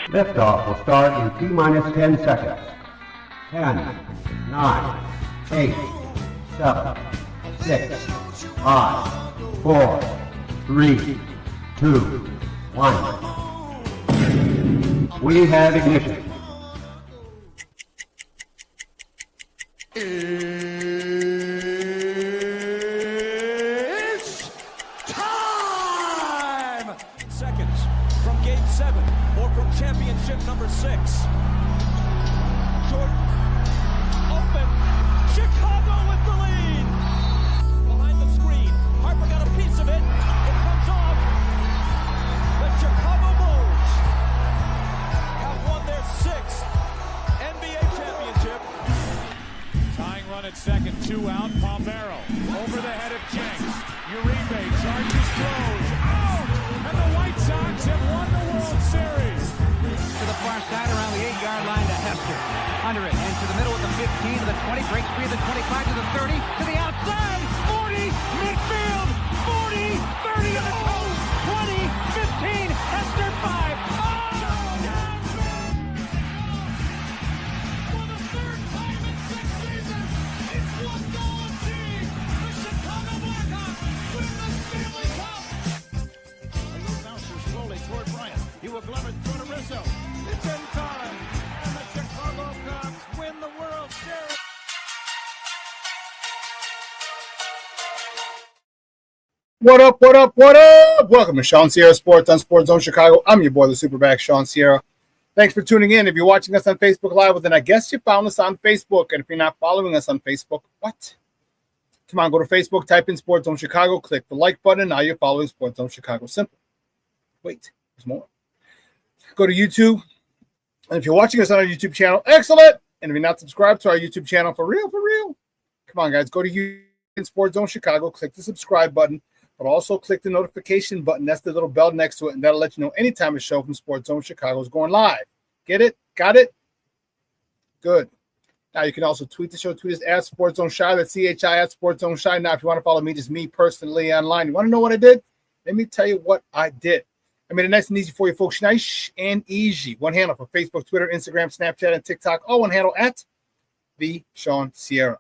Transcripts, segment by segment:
Liftoff will start in T-minus 10 seconds. 10, 9, 8, 7, 6, 5, 4, 3, 2, 1. We have ignition. It's time! Seconds from game 7 or from championship number 6. Jordan, open, Chicago with the lead! Behind the screen, Harper got a piece of it. It comes off. The Chicago Bulls have won their 6th NBA championship. Tying run at second, 2 out, Palmero over the head of Jenks. Uribe charges, throws, out! And the White Sox have won the World Series. To the far side around the 8-yard line to Hester. Under it, and to the middle of the 15, to the 20, breaks free of the 25, to the 30, to the outside, 40, midfield, 40, 30 to the coast, 20, 15, Hester 5. Oh! For the 3rd time in 6 seasons, it's one goal team. The Chicago Blackhawks win the Stanley Cup. A little bouncer slowly toward Bryant. He will glove it through to Rizzo. It's in time. And the Chicago Cubs win the World Series. What up, what up, what up? Welcome to ShawnSierraSports on Sports Zone Chicago. I'm your boy, the SuperBack, Shawn Sierra. Thanks for tuning in. If you're watching us on Facebook Live, well, then I guess you found us on Facebook. And if you're not following us on Facebook, what? Come on, go to Facebook, type in Sports Zone Chicago, click the like button. Now you're following Sports Zone Chicago. Simple. Wait, there's more. Go to YouTube. And if you're watching us on our YouTube channel, excellent. And if you're not subscribed to our YouTube channel, for real, come on, guys. Go to YouTube in Sports Zone Chicago, click the subscribe button, but also click the notification button. That's the little bell next to it, and that'll let you know anytime a show from Sports Zone Chicago is going live. Get it? Got it? Good. Now, you can also tweet the show. Tweet us at Sports Zone Shy. That's CHI at Sports Zone Shy. Now, if you want to follow me, just me personally online. You want to know what I did? Let me tell you what I did. I made it nice and easy for you folks. Nice and easy. One handle for Facebook, Twitter, Instagram, Snapchat, and TikTok. All one handle at the Shawn Sierra.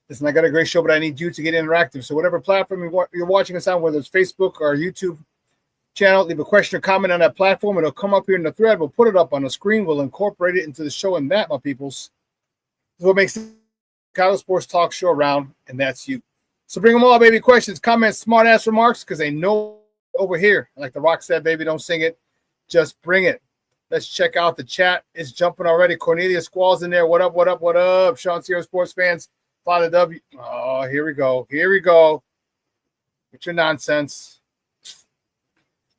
Listen, I got a great show, but I need you to get interactive. So whatever platform you're watching us on, whether it's Facebook or YouTube channel, leave a question or comment on that platform. It'll come up here in the thread. We'll put it up on the screen. We'll incorporate it into the show, and that, my peoples, is what makes the Chicago Sports Talk Show around, and that's you. So bring them all, baby. Questions, comments, smart-ass remarks, because they know over here. Like The Rock said, baby, don't sing it. Just bring it. Let's check out the chat. It's jumping already. Cornelia Squall's in there. What up, what up, what up? Shawn Sierra Sports fans. Fly the W. Oh, here we go. Here we go. With your nonsense.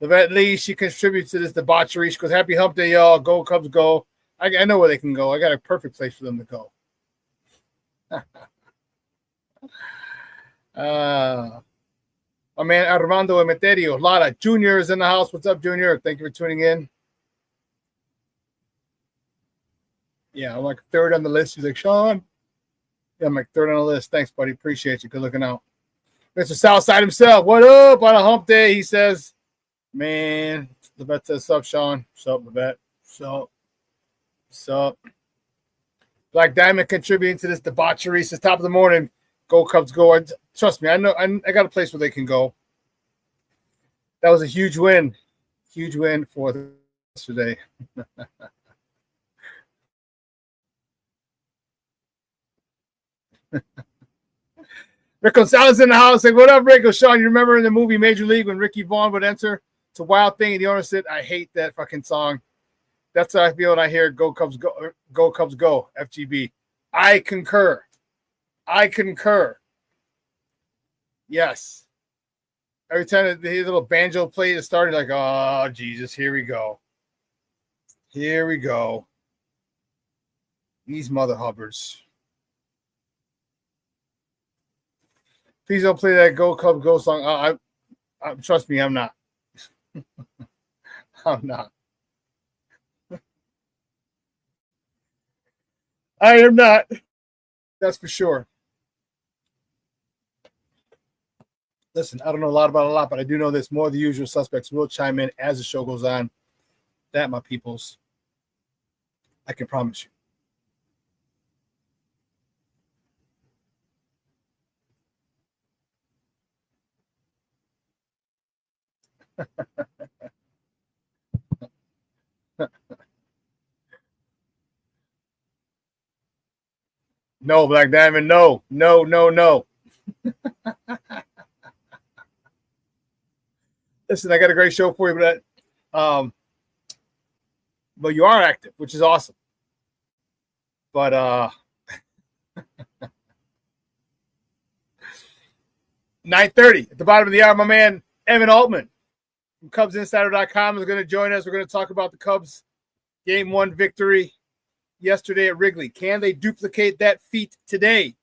Levette Lee, she contributes to this debauchery. She goes, happy hump day, y'all. Go, Cubs, go. I know where they can go. I got a perfect place for them to go. My man Armando Emeterio. Lara Jr. is in the house. What's up, Junior? Thank you for tuning in. Yeah, I'm like 3rd on the list. He's like, Shawn. Yeah, I'm like 3rd on the list. Thanks, buddy. Appreciate you. Good looking out. Mr. Southside himself. What up on a hump day? He says, man, Levette says, sup, Shawn. Sup, Levette. Sup. Black Diamond contributing to this debauchery since top of the morning. Go Cubs, go. Trust me, I know I got a place where they can go. That was a huge win. Huge win for yesterday. Rick Gonzalez in the house. Like, what up, Rick? Shawn, you remember in the movie Major League when Ricky Vaughn would enter? It's a wild thing. And the owner said, I hate that fucking song. That's how I feel when I hear Go Cubs, go, go Cubs, go, FGB. I concur. Yes. Every time the little banjo play is started, like, oh, Jesus, here we go. These mother hubbards. Please don't play that Go Cubs Go song. Trust me, I'm not. I'm not. I am not. That's for sure. Listen, I don't know a lot about a lot, but I do know this. More of the usual suspects will chime in as the show goes on. That, my peoples, I can promise you. No, Black Diamond, no. Listen, I got a great show for you, but you are active, which is awesome. But 9:30 at the bottom of the hour, my man Evan Altman from CubsInsider.com is going to join us. We're going to talk about the Cubs' Game 1 victory yesterday at Wrigley. Can they duplicate that feat today?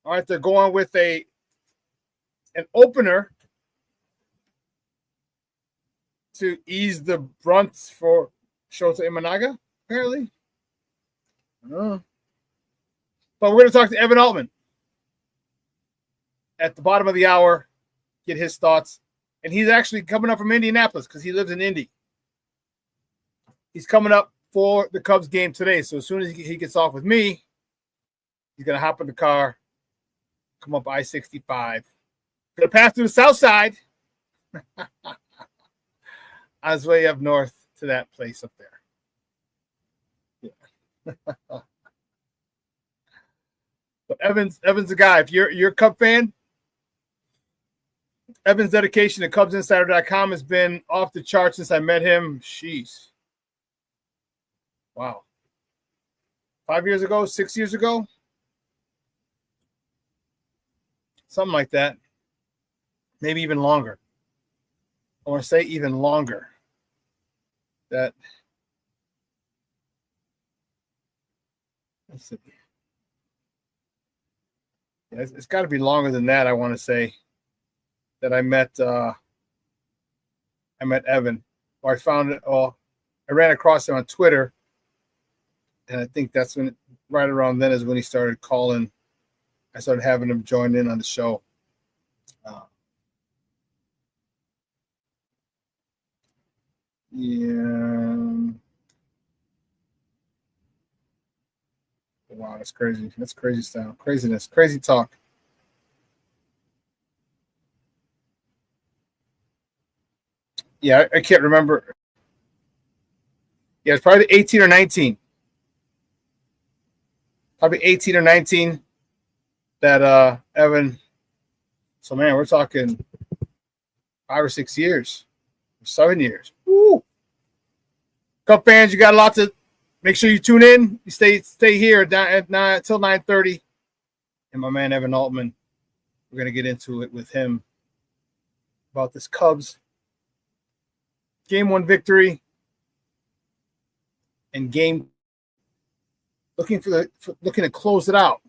All right, they're going with an opener to ease the brunt for Shota Imanaga, apparently. I don't know. But we're going to talk to Evan Altman at the bottom of the hour, get his thoughts. And he's actually coming up from Indianapolis because he lives in Indy. He's coming up for the Cubs game today. So as soon as he gets off with me, he's going to hop in the car, come up I-65. Going to pass through the south side on his way up north to that place up there. Yeah. But Evan's a guy. If you're a Cub fan, Evan's dedication to CubsInsider.com has been off the charts since I met him. Jeez. Wow. 5 years ago, 6 years ago? Something like that. Maybe even longer. I want to say even longer. Let's see. Yeah, it's got to be longer than that, I want to say, that I met Evan. Or I found it, I ran across him on Twitter. And I think that's when, right around then is when he started calling. I started having him join in on the show. Yeah. Wow, that's crazy. That's crazy style. Craziness. Crazy talk. Yeah, I can't remember. Yeah, it's probably 18 or 19. Probably 18 or 19 that Evan. So, man, we're talking 5 or 6 years. 7 years. Woo. Cup fans, you got a lot to make sure you tune in. You stay here at 9 till 9:30. And my man Evan Altman, we're gonna get into it with him about this Cubs Game 1 victory and game looking to close it out.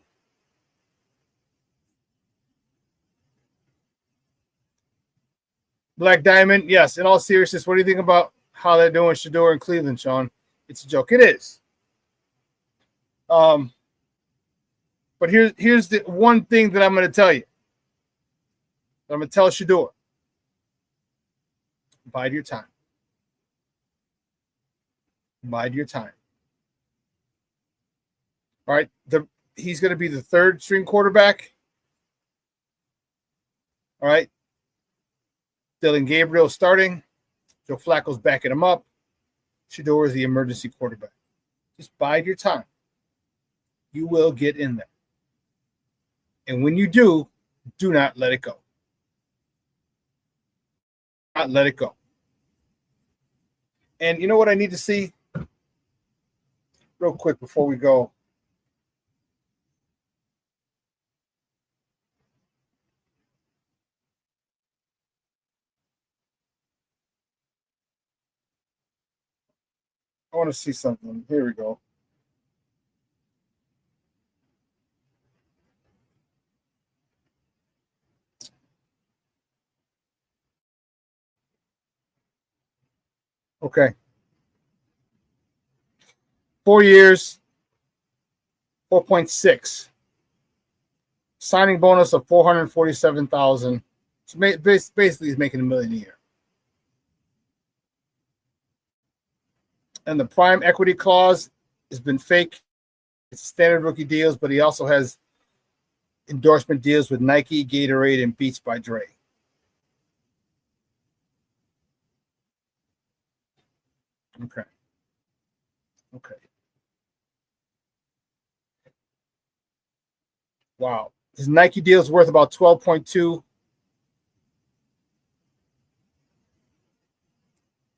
Black Diamond, yes. In all seriousness, what do you think about how they're doing Shador in Cleveland, Shawn? It's a joke. It is. But here's the one thing that I'm going to tell you. I'm going to tell Shador. Bide your time. Bide your time. All right. He's going to be the third string quarterback. All right. Dylan Gabriel starting. Joe Flacco's backing him up. Shador is the emergency quarterback. Just bide your time. You will get in there. And when you do not let it go. Not let it go. And you know what I need to see? Real quick before we go. I want to see something. Here we go. Okay. 4 years, 4.6. Signing bonus of $447,000. So basically, he's making $1 million a year. And the prime equity clause has been fake. It's standard rookie deals, but he also has endorsement deals with Nike, Gatorade, and Beats by Dre. Okay. Wow. His Nike deal is worth about 12.2.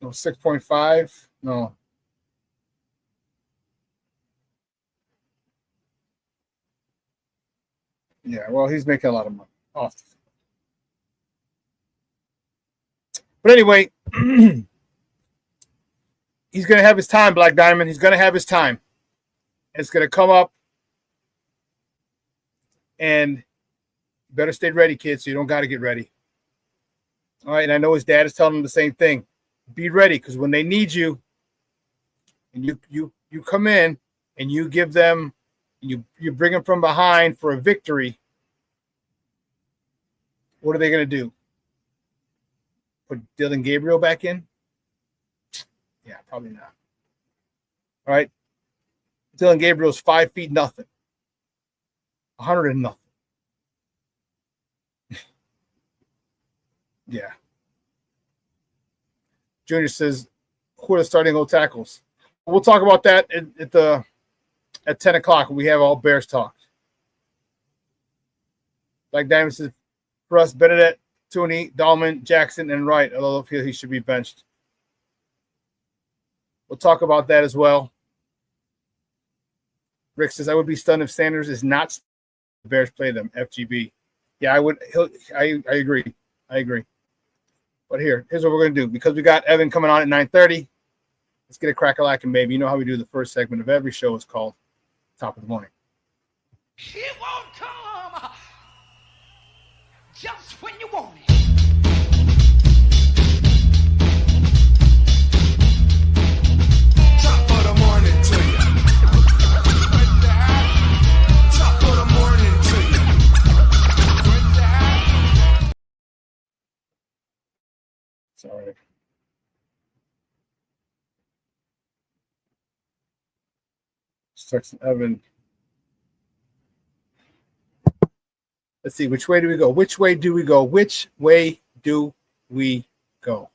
No, 6.5. No. Yeah, well, he's making a lot of money off the field. But anyway, he's going to have his time, Black Diamond. He's going to have his time. It's going to come up. And you better stay ready, kids, so you don't got to get ready. All right, and I know his dad is telling him the same thing. Be ready, because when they need you, and you come in and you give them, you bring them from behind for a victory, what are they going to do? Put Dylan Gabriel back in? Yeah, probably not. All right. Dylan Gabriel's 5 feet nothing. 100 and nothing. Yeah. Junior says, who are the starting old tackles? We'll talk about that at 10 o'clock when we have all Bears talk. Like Diamond says, for us, Benedette, Tooney, Dahlman, Jackson, and Wright, although I feel he should be benched. We'll talk about that as well. Rick says, I would be stunned if Sanders is not the Bears play them, FGB. Yeah, I would. I agree. But here's what we're going to do. Because we got Evan coming on at 9:30, let's get a crack-a-lackin', baby. You know how we do the first segment of every show is called Top of the Morning. It won't come just when you want it. Top of the morning to you. Top of the morning to you. Sorry. Texting Evan. Let's see. Which way do we go? Which way do we go? Which way do we go?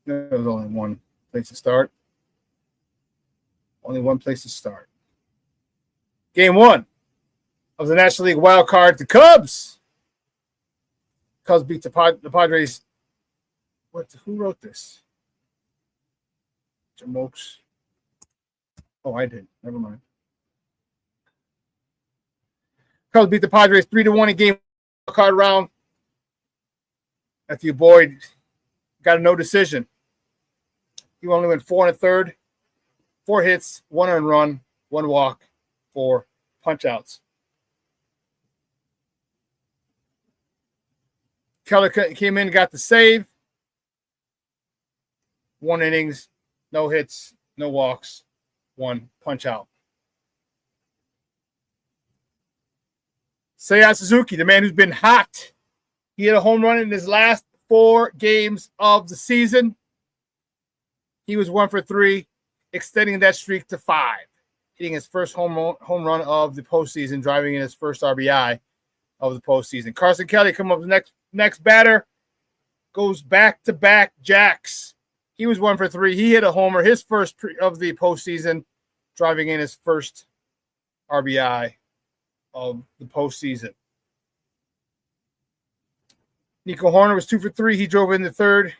There's only one place to start. Only one place to start. Game 1 of the National League wild card. The Cubs. Cubs beat the Padres. Who wrote this? Jamokes. Oh, I did. Never mind. Cubs beat the Padres 3-1 in game card round. Matthew Boyd got a no decision. He only went 4 1/3, 4 hits, 1 earned run, 1 walk, 4 punch-outs. Keller came in and got the save. 1 innings, no hits, no walks, 1 punch-out. Seiya Suzuki, the man who's been hot. He hit a home run in his last 4 games of the season. He was 1 for 3, extending that streak to 5, hitting his first home run of the postseason, driving in his first RBI of the postseason. Carson Kelly come up next batter, goes back-to-back jacks. He was 1 for 3. He hit a homer, his first of the postseason, driving in his first RBI of the postseason. Nico Horner was 2 for 3. He drove in the third.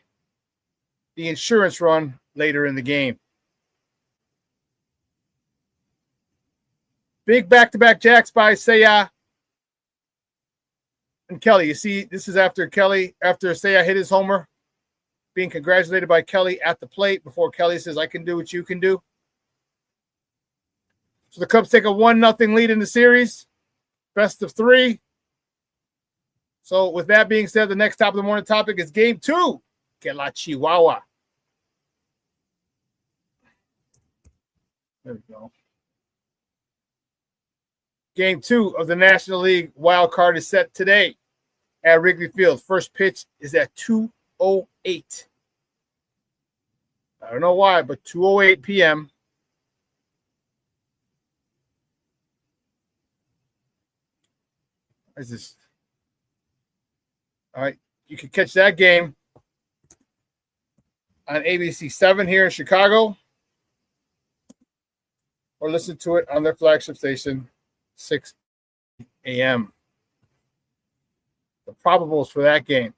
The insurance run later in the game. Big back-to-back jacks by Seiya and Kelly. You see, this is after Seiya hit his homer, being congratulated by Kelly at the plate before Kelly says, I can do what you can do. So the Cubs take a 1-0 lead in the series. Best of 3. So with that being said, the next top of the morning topic is game 2. Que la Chihuahua. There we go. Game 2 of the National League wild card is set today at Wrigley Field. First pitch is at 2:08. I don't know why, but 2:08 p.m. Is this? All right, you can catch that game on ABC 7 here in Chicago, or listen to it on their flagship station, 6 a.m. The probables for that game.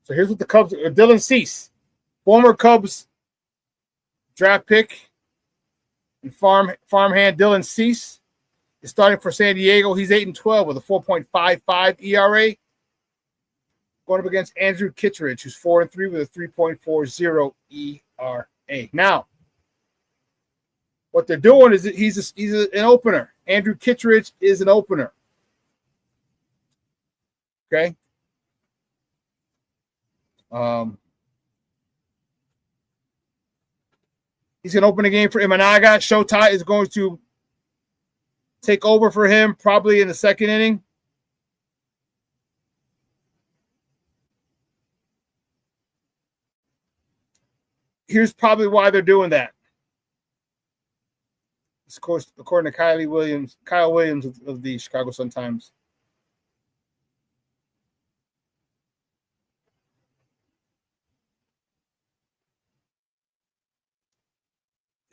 So here's what the Cubs. Dylan Cease, former Cubs draft pick and farmhand Dylan Cease is starting for San Diego. He's 8-12 with a 4.55 ERA. Going up against Andrew Kittredge, who's 4-3 with a 3.40 ERA. Now, what they're doing is he's an opener. Andrew Kittredge is an opener. Okay. He's going to open a game for Imanaga. Shota is going to take over for him probably in the second inning. Here's probably why they're doing that. Of course, according to Kyle Williams of the Chicago Sun-Times.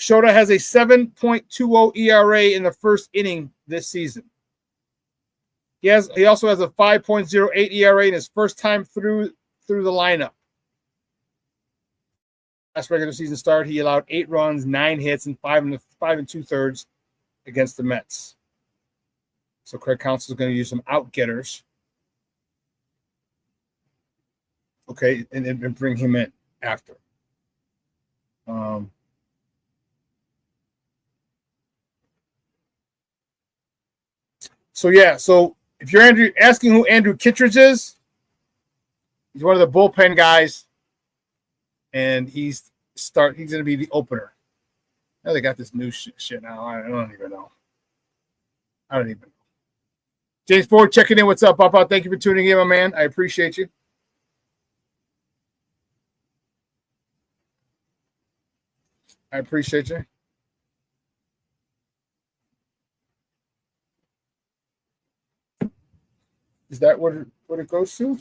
Shota has a 7.20 ERA in the first inning this season. He also has a 5.08 ERA in his first time through the lineup. Last regular season start, he allowed 8 runs, 9 hits, and 5 2/3 against the Mets. So Craig Counsell is going to use some out-getters. Okay, and bring him in after. So if you're asking who Andrew Kittredge is, he's one of the bullpen guys, and he's going to be the opener. Now they got this new shit now. I don't even know. James Ford checking in. What's up, Papa? Thank you for tuning in, my man. I appreciate you. Is that what it goes to?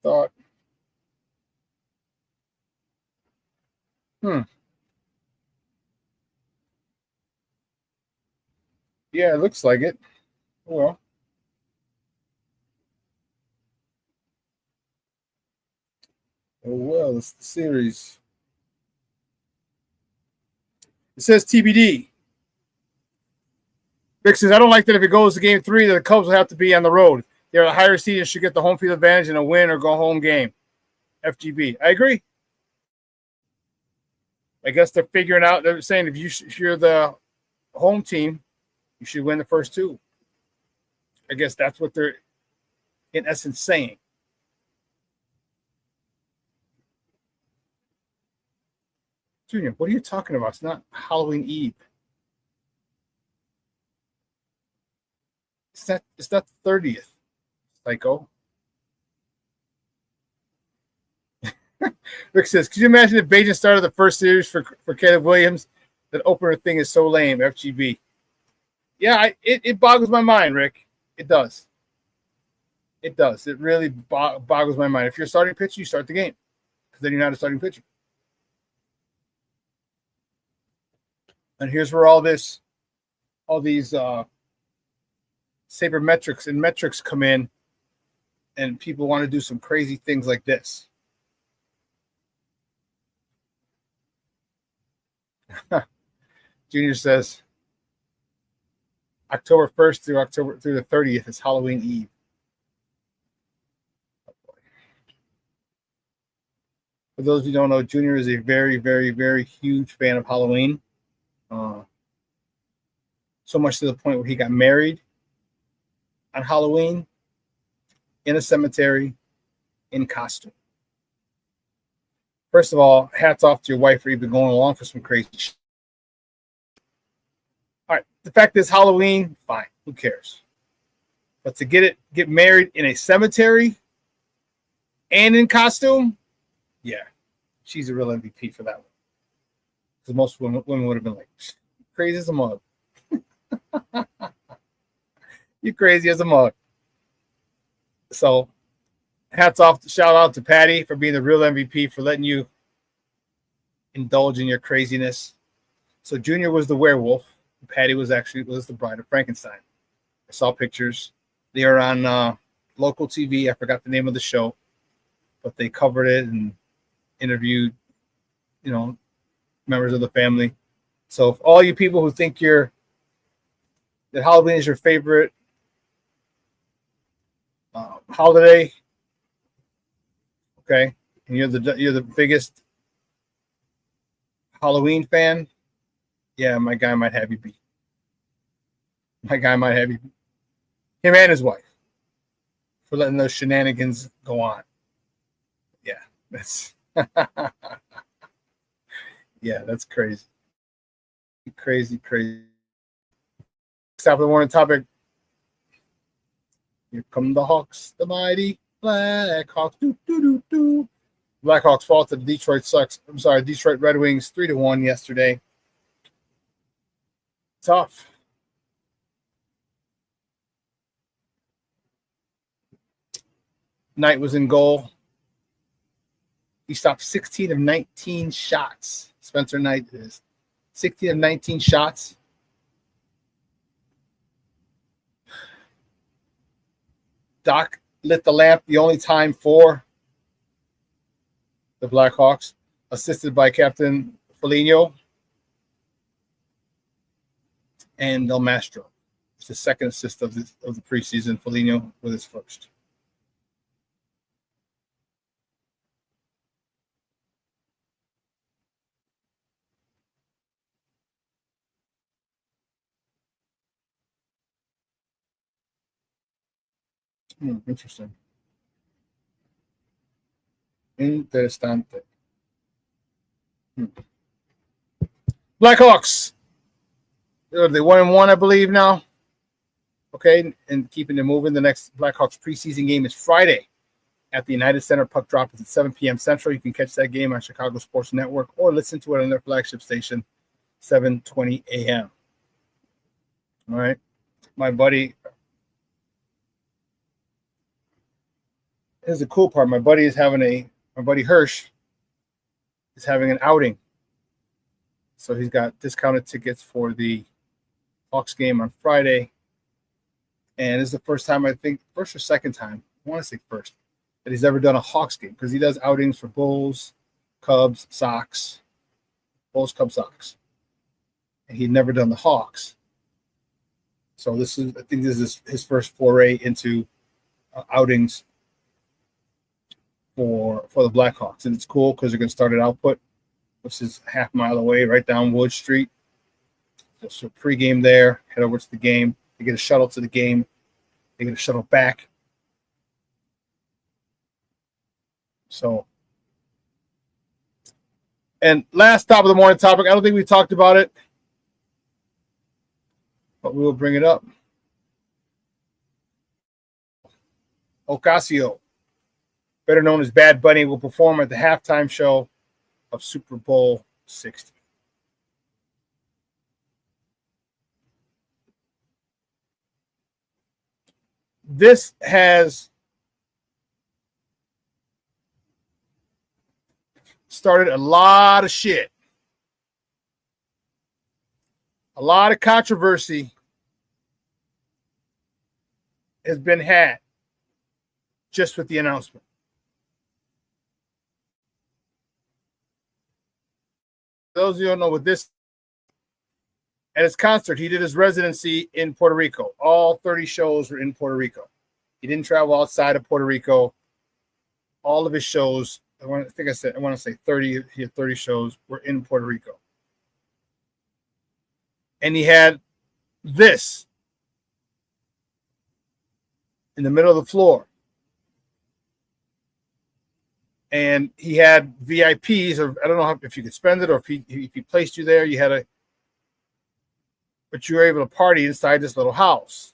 Thought. Yeah, it looks like it. Well. It's the series. It says TBD. Rick says, I don't like that if it goes to game 3, that the Cubs will have to be on the road. They're a higher seed and should get the home field advantage in a win or go home game. FGB. I agree. I guess they're figuring out, they're saying if you're the home team, you should win the first 2. I guess that's what they're, in essence, saying. Junior, what are you talking about? It's not Halloween Eve. It's not the 30th, psycho. Rick says, could you imagine if Bajan started the first series for Caleb Williams? That opener thing is so lame, FGB. Yeah, it boggles my mind, Rick. It does. It does. It really boggles my mind. If you're a starting pitcher, you start the game. Because then you're not a starting pitcher. And here's where all these sabermetrics and metrics come in, and people want to do some crazy things like this. Junior says October 1st through the 30th is Halloween Eve. For those of you who don't know, Junior is a very, very, very huge fan of Halloween. So much to the point where he got married on Halloween in a cemetery in costume. First of all, hats off to your wife for even going along for some crazy shit. All right, the fact is Halloween, fine, who cares? But to get married in a cemetery and in costume, yeah, she's a real MVP for that one. Because most women would have been like, crazy as a mug. You crazy as a mug. So hats off, shout out to Patty for being the real MVP, for letting you indulge in your craziness. So Junior was the werewolf. Patty was the bride of Frankenstein. I saw pictures. They are on local TV. I forgot the name of the show, but they covered it and interviewed, members of the family. So if all you people who think that Halloween is your favorite holiday, okay, and you're the biggest Halloween fan, yeah, my guy might have you beat. Him and his wife, for letting those shenanigans go on. Yeah, that's that's crazy. Crazy. Top of the morning topic. Here come the Hawks, the mighty Black Hawks. Blackhawks fall to the Detroit Red Wings 3-1 yesterday. Tough. Knight was in goal. He stopped 16 of 19 shots. Spencer Knight is 16 of 19 shots. Doc lit the lamp the only time for the Blackhawks, assisted by Captain Foligno and Del Mastro. It's the second assist of the preseason. Foligno with his first. Interesting. Interesante. Blackhawks. They 1-1, I believe, now. Okay, and keeping it moving. The next Blackhawks preseason game is Friday at the United Center. Puck drop is at 7 p.m. Central. You can catch that game on Chicago Sports Network or listen to it on their flagship station, 7:20 a.m. All right. My buddy. Here's the cool part. My buddy Hirsch is having an outing. So he's got discounted tickets for the Hawks game on Friday. And this is the first time, I think, first or second time, I want to say first, that he's ever done a Hawks game, because he does outings for Bulls, Cubs, Sox. Bulls, Cubs, Sox. And he'd never done the Hawks. So I think this is his first foray into outings for the Blackhawks. And it's cool because they're going to start at Output, which is a half mile away, right down Wood Street. So pregame there, head over to the game. They get a shuttle to the game. They get a shuttle back. So, and last top of the morning topic, I don't think we talked about it, but we will bring it up. Ocasio, better known as Bad Bunny, will perform at the halftime show of Super Bowl 60. This has started a lot of shit. A lot of controversy has been had just with the announcement. Those of you who don't know what this, at his concert, he did his residency in Puerto Rico. All 30 shows were in Puerto Rico. He didn't travel outside of Puerto Rico. All of his shows, I want to say 30. He had 30 shows were in Puerto Rico. And he had this in the middle of the floor. And he had VIPs, or I don't know if you could spend it, or if he placed you there, but you were able to party inside this little house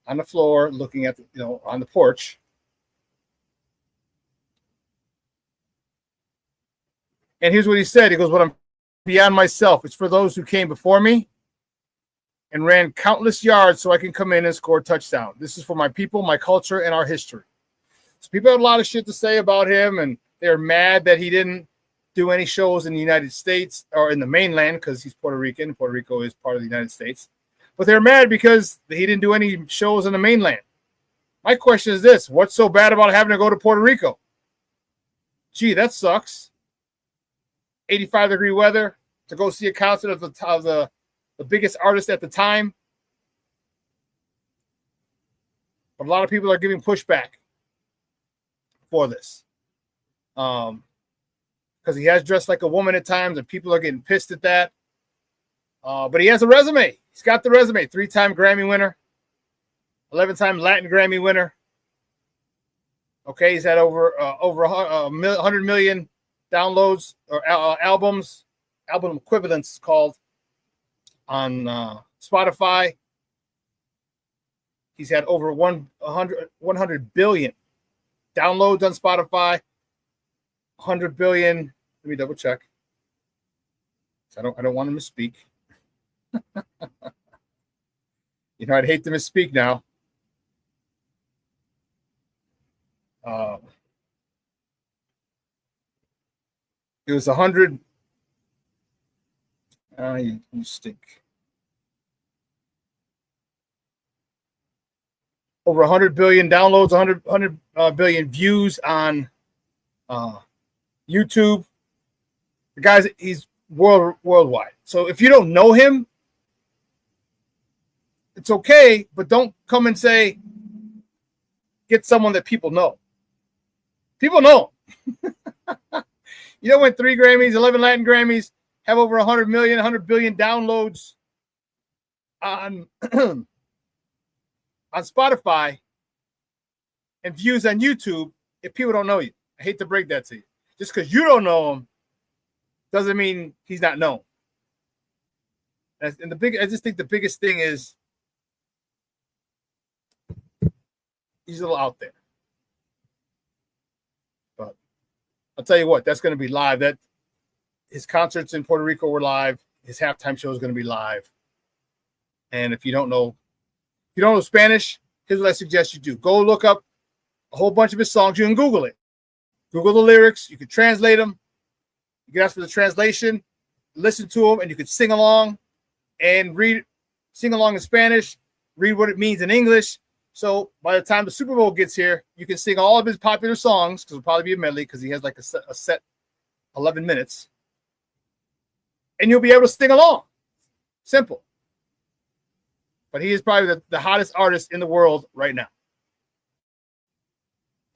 on the floor, looking at on the porch. And here's what he said. He goes, "What I'm beyond myself. It's for those who came before me and ran countless yards so I can come in and score a touchdown. This is for my people, my culture, and our history." So people have a lot of shit to say about him, and they're mad that he didn't do any shows in the United States or in the mainland because he's Puerto Rican. Puerto Rico is part of the United States. But they're mad because he didn't do any shows in the mainland. My question is this: what's so bad about having to go to Puerto Rico? Gee, that sucks. 85-degree weather to go see a concert of the biggest artist at the time. But a lot of people are giving pushback for this. Because he has dressed like a woman at times, and people are getting pissed at that. But he has a resume. He's got the resume. 3-time Grammy winner. 11-time Latin Grammy winner. Okay, he's had over 100 million downloads or album equivalents called on Spotify. He's had over 100 billion downloads on Spotify. 100 billion. Let me double check. I don't want to misspeak. You know, I'd hate to misspeak now. It was 100. You stink. Over 100 billion downloads, 100 billion views on YouTube. The guy's he's worldwide. So if you don't know him, it's okay, but don't come and say get someone that people know. People know. You don't win 3 Grammys, 11 Latin Grammys, have over 100 billion downloads on on Spotify and views on YouTube if people don't know you. I hate to break that to you. Just because you don't know him doesn't mean he's not known. I just think the biggest thing is he's a little out there. But I'll tell you what, that's going to be live. That his concerts in Puerto Rico were live. His halftime show is going to be live. And if you don't know Spanish, here's what I suggest you do. Go look up a whole bunch of his songs. You can Google it. Google the lyrics. You can translate them. You can ask for the translation, listen to them, and you can sing along and sing along in Spanish, read what it means in English. So by the time the Super Bowl gets here, you can sing all of his popular songs, because it'll probably be a medley because he has like a set 11 minutes. And you'll be able to sing along. Simple. But he is probably the hottest artist in the world right now.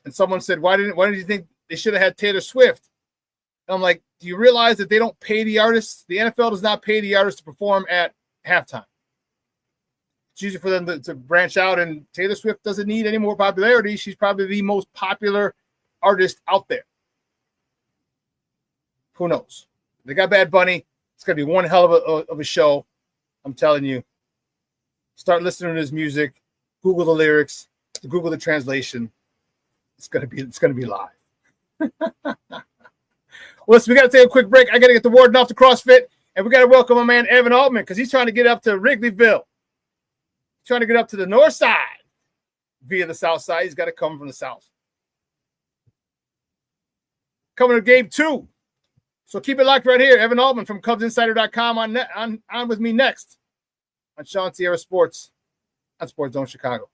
And someone said, why did you think they should have had Taylor Swift? And I'm like, do you realize that they don't pay the artists? The NFL does not pay the artists to perform at halftime. It's easy for them to branch out, and Taylor Swift doesn't need any more popularity. She's probably the most popular artist out there. Who knows? They got Bad Bunny. It's going to be one hell of a show. I'm telling you. Start listening to his music. Google the lyrics. Google the translation. It's going to be live. Listen, we got to take a quick break. I got to get the warden off the CrossFit, and we got to welcome my man Evan Altman because he's trying to get up to Wrigleyville. He's trying to get up to the north side via the south side. He's got to come from the south. Coming to game 2. So keep it locked right here. Evan Altman from CubsInsider.com on with me next on Shawn Sierra Sports on Sports Zone Chicago.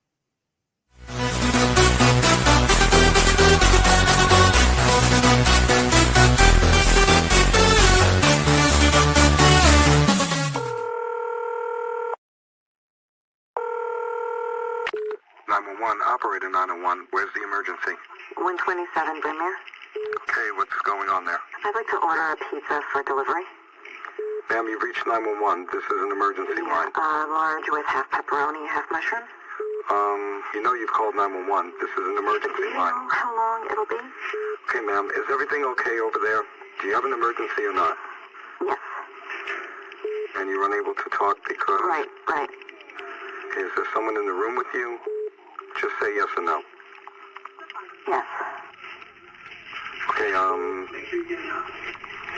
Operator 901, where's the emergency? 127 Brymere. Okay, what's going on there? I'd like to order a pizza for delivery. Ma'am, you've reached 911. This is an emergency line. Large with half pepperoni, half mushroom. You know you've called 911. This is an emergency Do you line. know how long it'll be? Okay, ma'am, is everything okay over there? Do you have an emergency or not? Yes. And you're unable to talk because... Right. Is there someone in the room with you? Just say yes or no. Yes. Okay,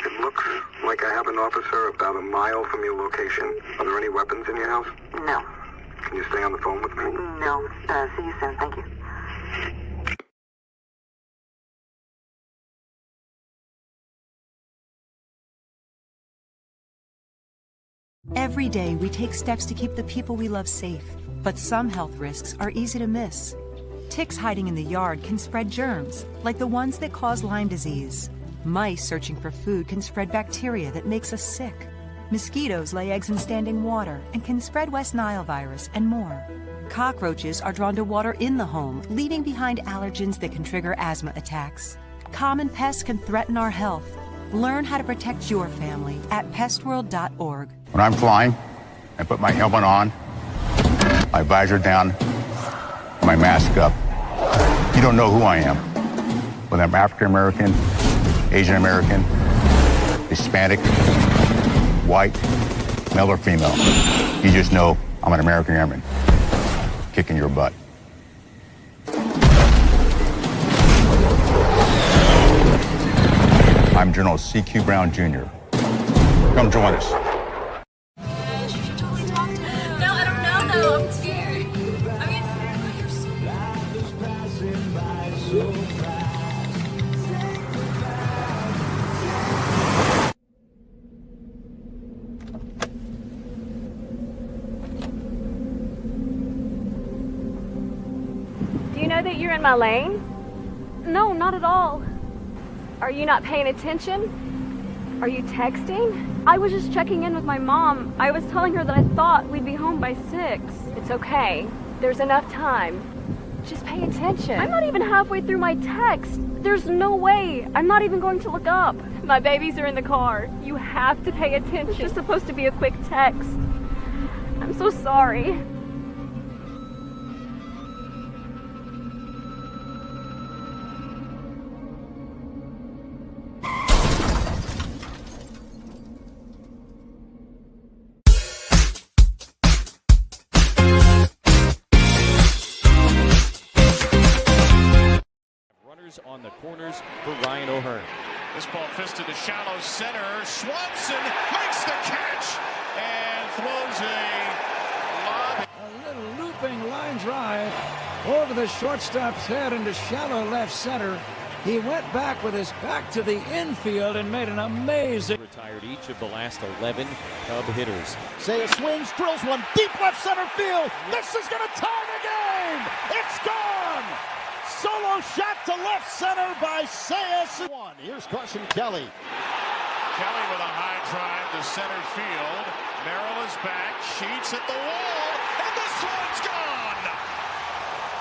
It looks like I have an officer about a mile from your location. Are there any weapons in your house? No. Can you stay on the phone with me? No. See you soon. Thank you. Every day, we take steps to keep the people we love safe, but some health risks are easy to miss. Ticks hiding in the yard can spread germs, like the ones that cause Lyme disease. Mice searching for food can spread bacteria that makes us sick. Mosquitoes lay eggs in standing water and can spread West Nile virus and more. Cockroaches are drawn to water in the home, leaving behind allergens that can trigger asthma attacks. Common pests can threaten our health. Learn how to protect your family at pestworld.org. When I'm flying, I put my helmet on, my visor down, my mask up. You don't know who I am. Whether I'm African American, Asian American, Hispanic, white, male or female. You just know I'm an American airman kicking your butt. I'm General C.Q. Brown Jr. Come join us. No, I don't know though. I'm scared. I mean, you're so Do you know that you're in my lane? No, not at all. Are you not paying attention? Are you texting? I was just checking in with my mom. I was telling her that I thought we'd be home by 6. It's okay. There's enough time. Just pay attention. I'm not even halfway through my text. There's no way. I'm not even going to look up. My babies are in the car. You have to pay attention. It's just supposed to be a quick text. I'm so sorry. On the corners for Ryan O'Hearn. This ball fisted to shallow center. Swanson makes the catch and throws a lob. A little looping line drive over the shortstop's head into shallow left center. He went back with his back to the infield and made an amazing. Retired each of the last 11 Cub hitters. Saya swings, drills one deep left center field. This is going to tie the game. It's gone. Solo shot to left center by Saya. Here's Carson Kelly. Kelly with a high drive to center field. Merrill is back. Sheets at the wall. And this one's gone.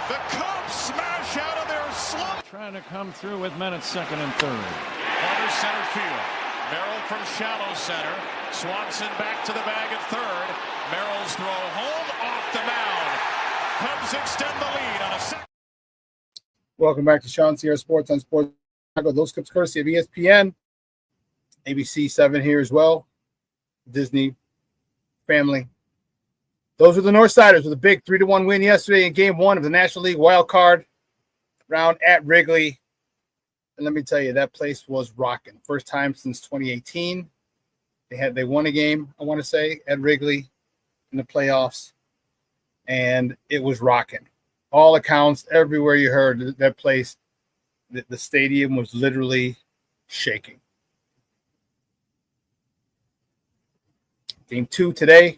The Cubs smash out of their slump. Trying to come through with men at second and third. Under center field. Merrill from shallow center. Swanson back to the bag at third. Merrill's throw home off the mound. Cubs extend the lead on a second. Welcome back to ShawnSierraSports on Sports Chicago. Those clips courtesy of ESPN, ABC 7 here as well, Disney, family. Those are the Northsiders with a big 3-1 win yesterday in Game 1 of the National League wild card round at Wrigley. And let me tell you, that place was rocking. First time since 2018. They won a game, I want to say, at Wrigley in the playoffs, and it was rocking. All accounts, everywhere you heard that place, the stadium was literally shaking. Game 2 today,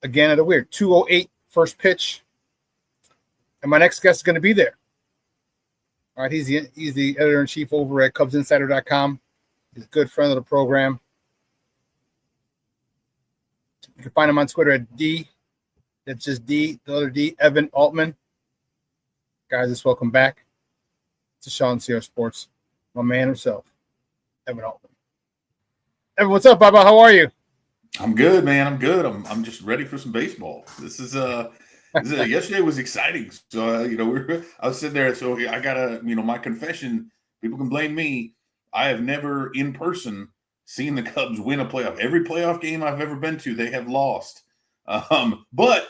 again at a weird 2:08 first pitch. And my next guest is going to be there. All right, he's the editor-in-chief over at CubsInsider.com. He's a good friend of the program. You can find him on Twitter at D. That's just D, the other D, Evan Altman. Guys, let's welcome back to ShawnSierraSports, my man himself, Evan Altman. Evan, what's up, Baba? How are you? I'm good, man. I'm good. I'm just ready for some baseball. This is yesterday was exciting. So I was sitting there. So I gotta, my confession. People can blame me. I have never in person seen the Cubs win a playoff. Every playoff game I've ever been to, they have lost. But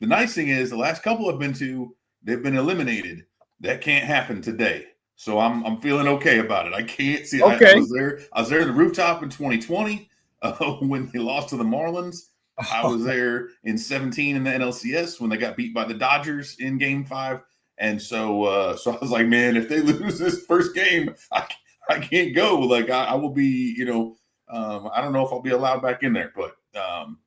the nice thing is, the last couple I've been to, they've been eliminated. That can't happen today. So I'm feeling okay about it. I can't see. Okay. I was there at the rooftop in 2020 when they lost to the Marlins. I was there in 17 in the NLCS when they got beat by the Dodgers in Game 5. And so I was like, man, if they lose this first game, I can't go. Like I will be, I don't know if I'll be allowed back in there, but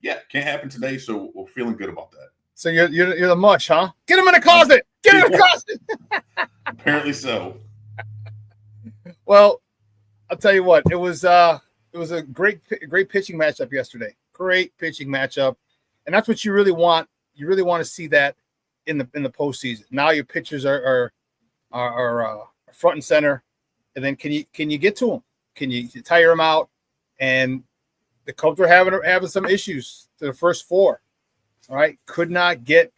yeah, can't happen today. So we're feeling good about that. So you're the mush, huh? Get him in the closet. Get him in the closet. Apparently so. Well, I'll tell you what. It was a great pitching matchup yesterday. Great pitching matchup, and that's what you really want. You really want to see that in the postseason. Now your pitchers are front and center, and then can you get to them? Can you tire them out? And the Cubs were having some issues to the first 4. All right, could not get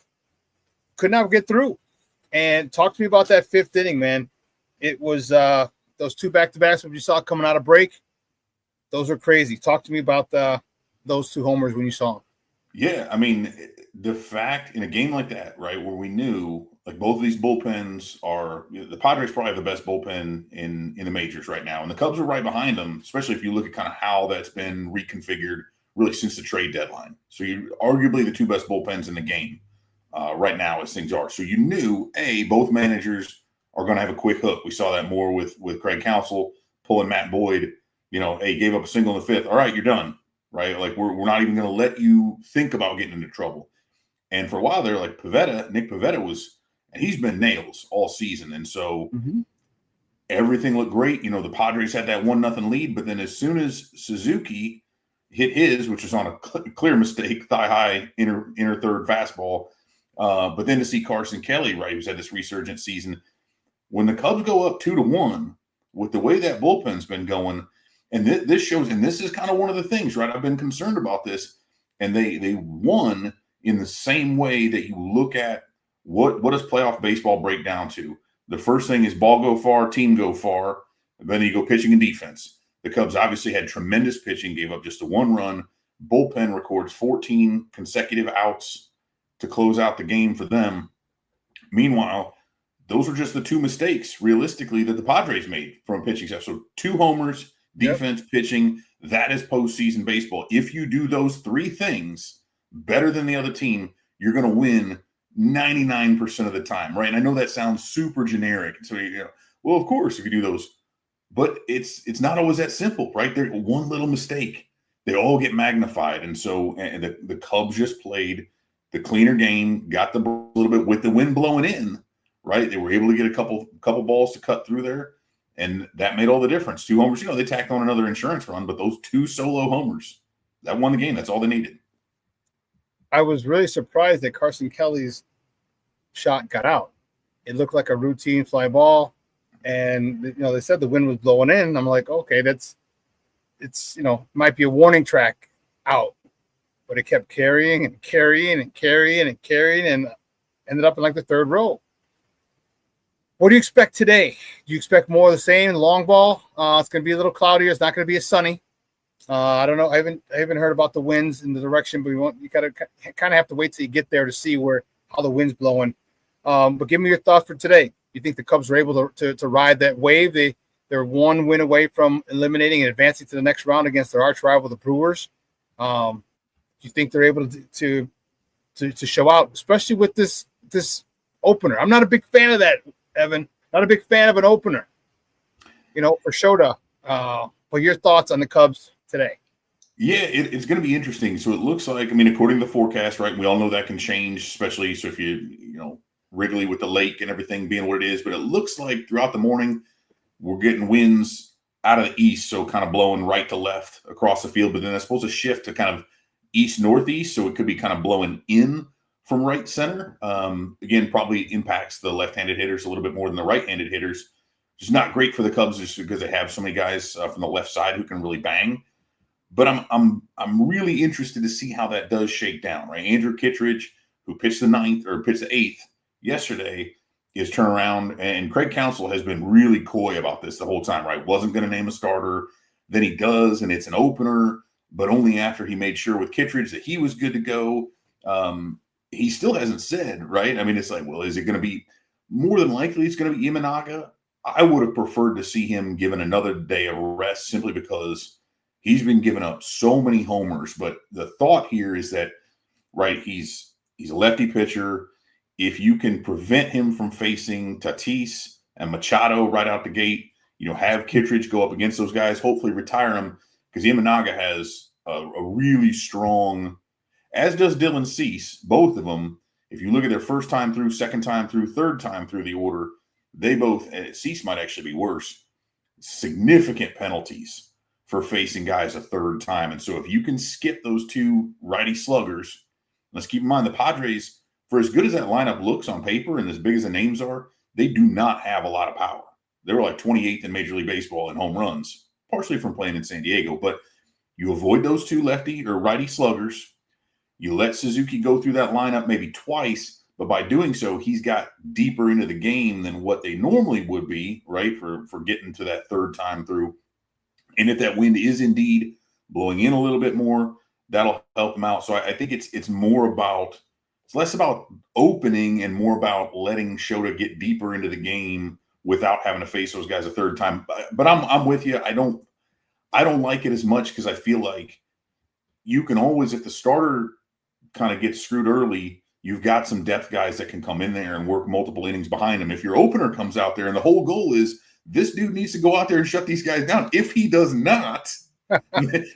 through. And talk to me about that 5th inning, man. It was those 2 back-to-backs that you saw coming out of break. Those are crazy. Talk to me about those 2 homers when you saw them. Yeah, I mean, the fact in a game like that, right, where we knew like both of these bullpens are the Padres probably have the best bullpen in the majors right now, and the Cubs are right behind them, especially if you look at kind of how that's been reconfigured really since the trade deadline. So you're arguably the 2 best bullpens in the game right now as things are. So you knew, both managers are going to have a quick hook. We saw that more with Craig Counsell pulling Matt Boyd. Gave up a single in the 5th. All right, you're done, right? Like we're not even going to let you think about getting into trouble. And for a while there, like Nick Pivetta was, and he's been nails all season. And so everything looked great. The Padres had that 1-0 lead, but then as soon as Suzuki hit his, which was on a clear mistake, thigh-high inner third fastball, but then to see Carson Kelly, right, who's had this resurgent season, when the Cubs go up 2-1 with the way that bullpen's been going, and this shows, and this is kind of one of the things, right? I've been concerned about this, and they won in the same way that you look at what does playoff baseball break down to. The first thing is ball go far, team go far, and then you go pitching and defense. The Cubs obviously had tremendous pitching, gave up just a 1 run. Bullpen records 14 consecutive outs to close out the game for them. Meanwhile, those are just the 2 mistakes, realistically, that the Padres made from a pitching staff. So 2 homers, defense, pitching, that is postseason baseball. If you do those 3 things better than the other team, you're going to win 99% of the time, right? And I know that sounds super generic. So, well, of course, if you do those. But it's not always that simple, right? There's one little mistake, they all get magnified. And so the Cubs just played the cleaner game, got the ball a little bit with the wind blowing in, right? They were able to get a couple balls to cut through there, and that made all the difference. 2 homers, they tacked on another insurance run, but those 2 solo homers, that won the game. That's all they needed. I was really surprised that Carson Kelly's shot got out. It looked like a routine fly ball. And, they said the wind was blowing in. I'm like, okay, it's might be a warning track out. But it kept carrying and carrying and carrying and carrying and ended up in like the 3rd row. What do you expect today? Do you expect more of the same, long ball? It's going to be a little cloudier. It's not going to be as sunny. I don't know. I haven't heard about the winds in the direction, but you got to kind of have to wait till you get there to see how the wind's blowing. But give me your thoughts for today. You think the Cubs are able to ride that wave? They're 1 win away from eliminating and advancing to the next round against their arch rival, the Brewers. Do you think they're able to show out, especially with this opener? I'm not a big fan of that, Evan. Not a big fan of an opener, for Shota. But your thoughts on the Cubs today? Yeah, it's going to be interesting. So it looks like, according to the forecast, right, we all know that can change, especially so if you Wrigley with the lake and everything being what it is. But it looks like throughout the morning, we're getting winds out of the east, so kind of blowing right to left across the field. But then that's supposed to shift to kind of east-northeast, so it could be kind of blowing in from right center. Again, probably impacts the left-handed hitters a little bit more than the right-handed hitters. Which is not great for the Cubs just because they have so many guys from the left side who can really bang. But I'm really interested to see how that does shake down, right? Andrew Kittredge, who pitched the 8th yesterday, is turn around, and Craig Counsell has been really coy about this the whole time, right? Wasn't going to name a starter. Then he does, and it's an opener, but only after he made sure with Kittredge that he was good to go. He still hasn't said, right? It's like, well, is it going to be more than likely it's going to be Imanaga? I would have preferred to see him given another day of rest simply because he's been giving up so many homers. But the thought here is that, right, he's a lefty pitcher. If you can prevent him from facing Tatis and Machado right out the gate, have Kittredge go up against those guys, hopefully retire him, because Imanaga has a really strong, as does Dylan Cease, both of them. If you look at their first time through, second time through, third time through the order, they both, Cease might actually be worse, significant penalties for facing guys a third time. And so if you can skip those two righty sluggers, let's keep in mind the Padres, for as good as that lineup looks on paper and as big as the names are, they do not have a lot of power. They were like 28th in Major League Baseball in home runs, partially from playing in San Diego. But you avoid those two lefty or righty sluggers. You let Suzuki go through that lineup maybe twice, but by doing so, he's got deeper into the game than what they normally would be, right, for getting to that third time through. And if that wind is indeed blowing in a little bit more, that'll help him out. So I think it's more about – it's less about opening and more about letting Shota get deeper into the game without having to face those guys a third time. But I'm with you. I don't like it as much because I feel like you can always, if the starter kind of gets screwed early, you've got some depth guys that can come in there and work multiple innings behind him. If your opener comes out there and the whole goal is this dude needs to go out there and shut these guys down. If he does not,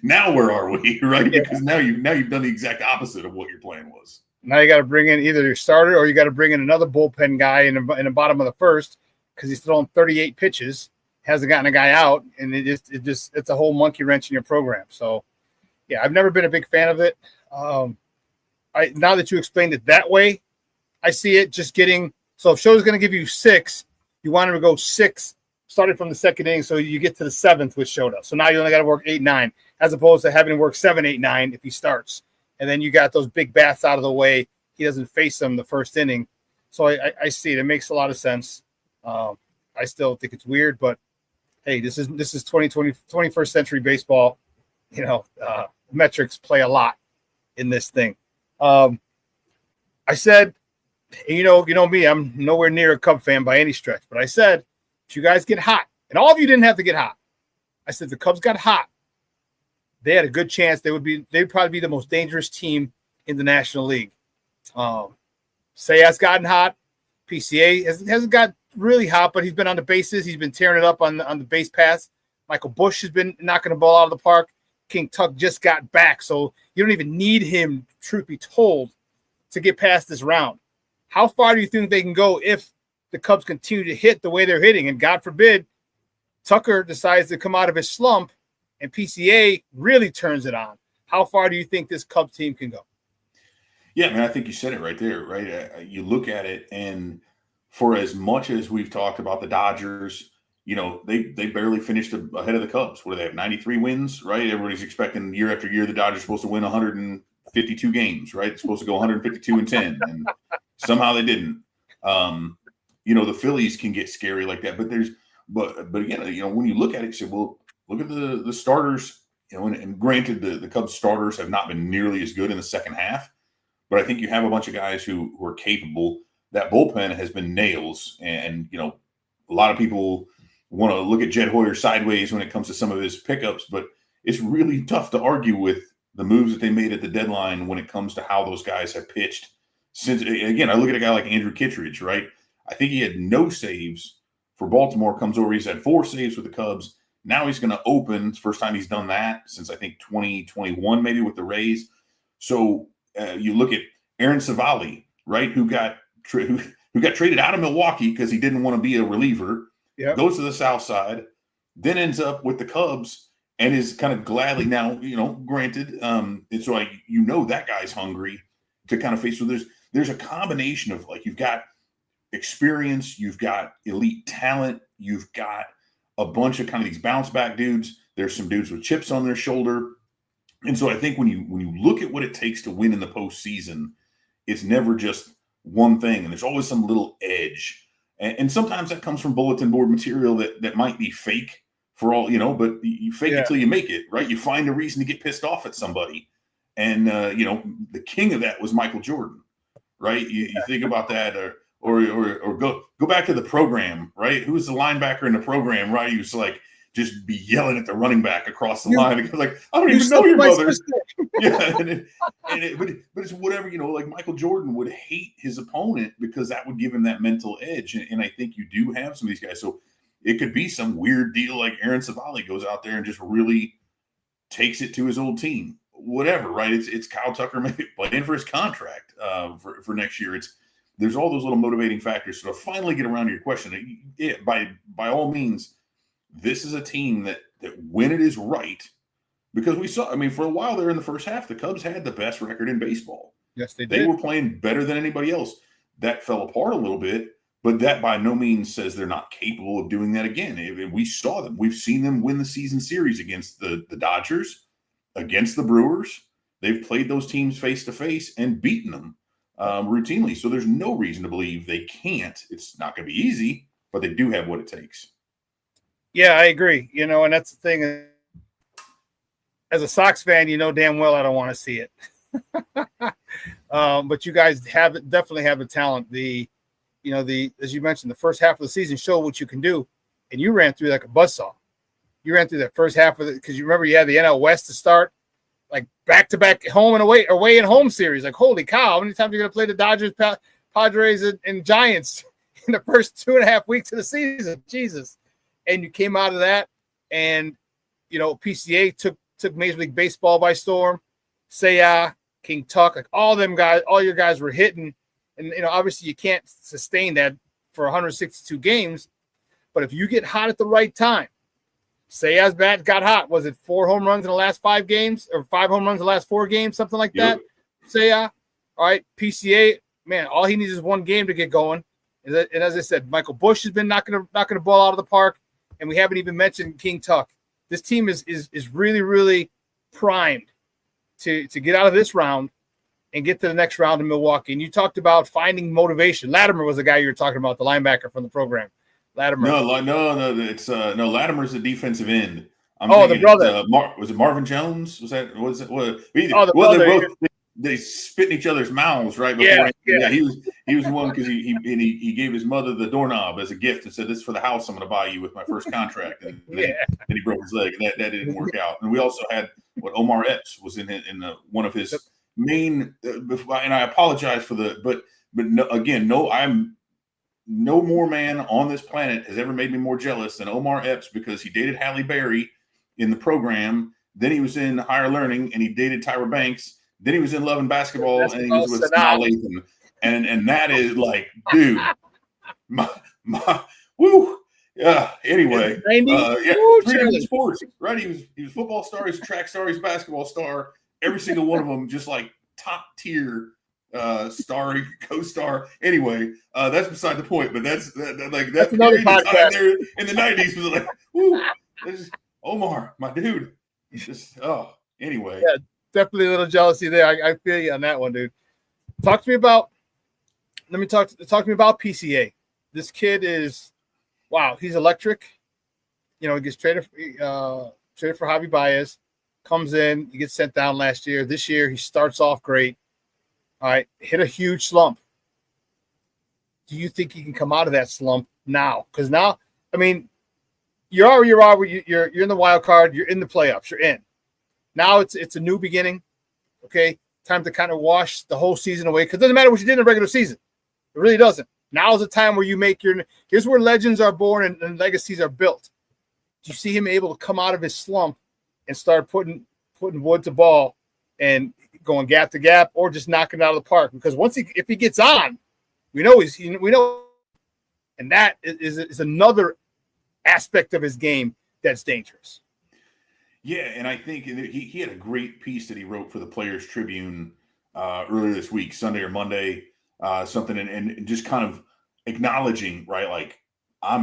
now where are we, right? Yeah. Because now you've done the exact opposite of what your plan was. Now you got to bring in either your starter or you got to bring in another bullpen guy in the bottom of the first because he's throwing 38 pitches, hasn't gotten a guy out, and it's a whole monkey wrench in your program. So, yeah, I've never been a big fan of it. Now that you explained it that way, I see it just getting – so if Shota's going to give you 6, you want him to go 6 starting from the second inning so you get to the 7th with Shota. So now you only got to work 8, 9 as opposed to having to work 7, 8, 9 if he starts. And then you got those big bats out of the way. He doesn't face them the first inning. So I see it. It makes a lot of sense. I still think it's weird, but hey, this is 21st century baseball. Metrics play a lot in this thing. I said, you know me, I'm nowhere near a Cub fan by any stretch, but I said, if you guys get hot, and all of you didn't have to get hot. I said the Cubs got hot. They had a good chance. They'd probably be the most dangerous team in the National League. Sayas gotten hot. PCA hasn't got really hot, but he's been on the bases. He's been tearing it up on the base pass. Michael Busch has been knocking the ball out of the park. King Tuck just got back, so you don't even need him, truth be told, to get past this round. How far do you think they can go if the Cubs continue to hit the way they're hitting? And God forbid, Tucker decides to come out of his slump and PCA really turns it on. How far do you think this Cubs team can go? Yeah, I mean, I think you said it right there, right? You look at it, and for as much as we've talked about the Dodgers, they barely finished ahead of the Cubs. What do they have, 93 wins, right? Everybody's expecting year after year the Dodgers are supposed to win 152 games, right? They're supposed to go 152-10, and somehow they didn't. The Phillies can get scary like that, but again, when you look at it, you say, well, look at the starters, and granted the Cubs starters have not been nearly as good in the second half, but I think you have a bunch of guys who are capable. That bullpen has been nails, and a lot of people want to look at Jed Hoyer sideways when it comes to some of his pickups, but it's really tough to argue with the moves that they made at the deadline when it comes to how those guys have pitched. Since, again, I look at a guy like Andrew Kittredge, right? I think he had no saves for Baltimore, comes over, he's had 4 saves with the Cubs. Now he's going to open. First time he's done that since I think 2021, maybe with the Rays. So you look at Aaron Savali, right, who got traded out of Milwaukee because he didn't want to be a reliever. Yep. Goes to the South Side, then ends up with the Cubs and is kind of gladly now, granted. And so that guy's hungry to kind of face. So there's a combination of you've got experience, you've got elite talent, you've got a bunch of kind of these bounce back dudes. There's some dudes with chips on their shoulder. And so I think when you look at what it takes to win in the postseason, it's never just one thing. And there's always some little edge. And sometimes that comes from bulletin board material that might be fake for all, but you fake it till you make it, right? You find a reason to get pissed off at somebody. And, the king of that was Michael Jordan, right? You think about that, or go back to the program, right? Who's the linebacker in the program, right? He was like just be yelling at the running back across the line. Because like, I don't even know your mother. Yeah, but it's whatever, like Michael Jordan would hate his opponent because that would give him that mental edge. And I think you do have some of these guys. So it could be some weird deal like Aaron Savali goes out there and just really takes it to his old team. Whatever, right? It's Kyle Tucker maybe playing for his contract for next year. There's all those little motivating factors. So to finally get around to your question, by all means, this is a team that when it is right, because we saw, for a while there in the first half, the Cubs had the best record in baseball. Yes, they did. They were playing better than anybody else. That fell apart a little bit, but that by no means says they're not capable of doing that again. We saw them. We've seen them win the season series against the Dodgers, against the Brewers. They've played those teams face-to-face and beaten them routinely. So there's no reason to believe they can't. It's not going to be easy, but they do have what it takes. Yeah, I agree. And that's the thing. As a Sox fan, damn well I don't want to see it. But you guys definitely have the talent. As you mentioned, the first half of the season showed what you can do, and you ran through like a buzzsaw. You ran through that first half of it because you remember you had the NL West to start, like back-to-back home and away and home series. Like, holy cow, how many times are you going to play the Dodgers, Padres, and Giants in the first 2.5 weeks of the season? Jesus. And you came out of that, and, PCA took Major League Baseball by storm. Seiya, King Tuck, like all them guys, all your guys were hitting. And, obviously you can't sustain that for 162 games. But if you get hot at the right time, Seiya's bat got hot. Was it 4 home runs in the last 5 games or 5 home runs in the last 4 games, something like that? Seiya. All right, PCA, man, all he needs is one game to get going. And as I said, Michael Busch has been knocking the ball out of the park. And we haven't even mentioned King Tuck. This team is really, really primed to get out of this round and get to the next round in Milwaukee. And you talked about finding motivation. Latimer was the guy you were talking about, the linebacker from the program. Latimer. No. It's Latimer's the defensive end. The brother. Was it Marvin Jones? Was it? The brother. They spit in each other's mouths right before. Yeah. He was the one because he gave his mother the doorknob as a gift and said, "This is for the house I'm going to buy you with my first contract." And then he broke his leg, and that didn't work out. And we also had Omar Epps was in one of his main. And I apologize for but no, again, I'm no more man on this planet has ever made me more jealous than Omar Epps because he dated Halle Berry in the program. Then he was in Higher Learning, and he dated Tyra Banks. Then he was in Love and Basketball, and he was with Sanaa Lathan. And that is like, dude, my woo. Yeah. Anyway, 3 different sports, right? He was football star, he's a track star, he's a basketball star. Every single one of them, just like top tier star, co-star. Anyway, that's beside the point. But that's that period of time there in the 90s was like, woo, Omar, my dude. Anyway. Yeah. Definitely a little jealousy there. I feel you on that one, dude. Talk to me about PCA. This kid is, wow, he's electric. He gets traded for Javi Baez, comes in, he gets sent down last year. This year he starts off great. All right, hit a huge slump. Do you think he can come out of that slump now? Because now, you're in the wild card, you're in the playoffs, you're in. Now it's a new beginning, okay? Time to kind of wash the whole season away because it doesn't matter what you did in the regular season. It really doesn't. Now is the time where you make here's where legends are born and legacies are built. Do you see him able to come out of his slump and start putting wood to ball and going gap to gap or just knocking it out of the park? Because if he gets on, we know, and that is another aspect of his game that's dangerous. Yeah, and I think he had a great piece that he wrote for the Players Tribune earlier this week, Sunday or Monday, something, and just kind of acknowledging, right, like I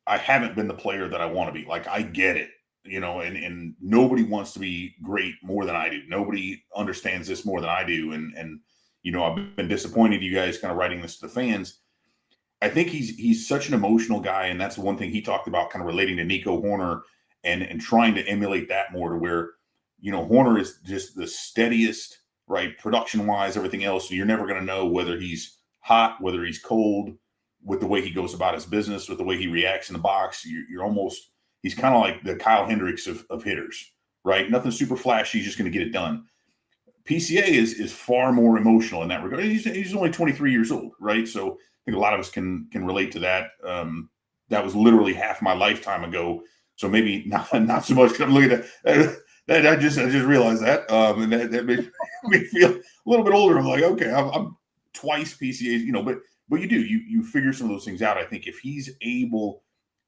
haven't been the player that I want to be. Like, I get it, and nobody wants to be great more than I do. Nobody understands this more than I do, and I've been disappointed you guys kind of writing this to the fans. I think he's such an emotional guy, and that's the one thing he talked about, kind of relating to Nico Horner. And trying to emulate that more to where, Horner is just the steadiest, right? Production-wise, everything else. So you're never going to know whether he's hot, whether he's cold, with the way he goes about his business, with the way he reacts in the box, he's kind of like the Kyle Hendricks of hitters, right? Nothing super flashy, he's just going to get it done. PCA is far more emotional in that regard. He's only 23 years old, right? So I think a lot of us can relate to that. That was literally half my lifetime ago. So maybe not so much. I'm looking at that. I just realized that, and that made me feel a little bit older. I'm like, okay, I'm twice PCA, but you figure some of those things out. I think if he's able,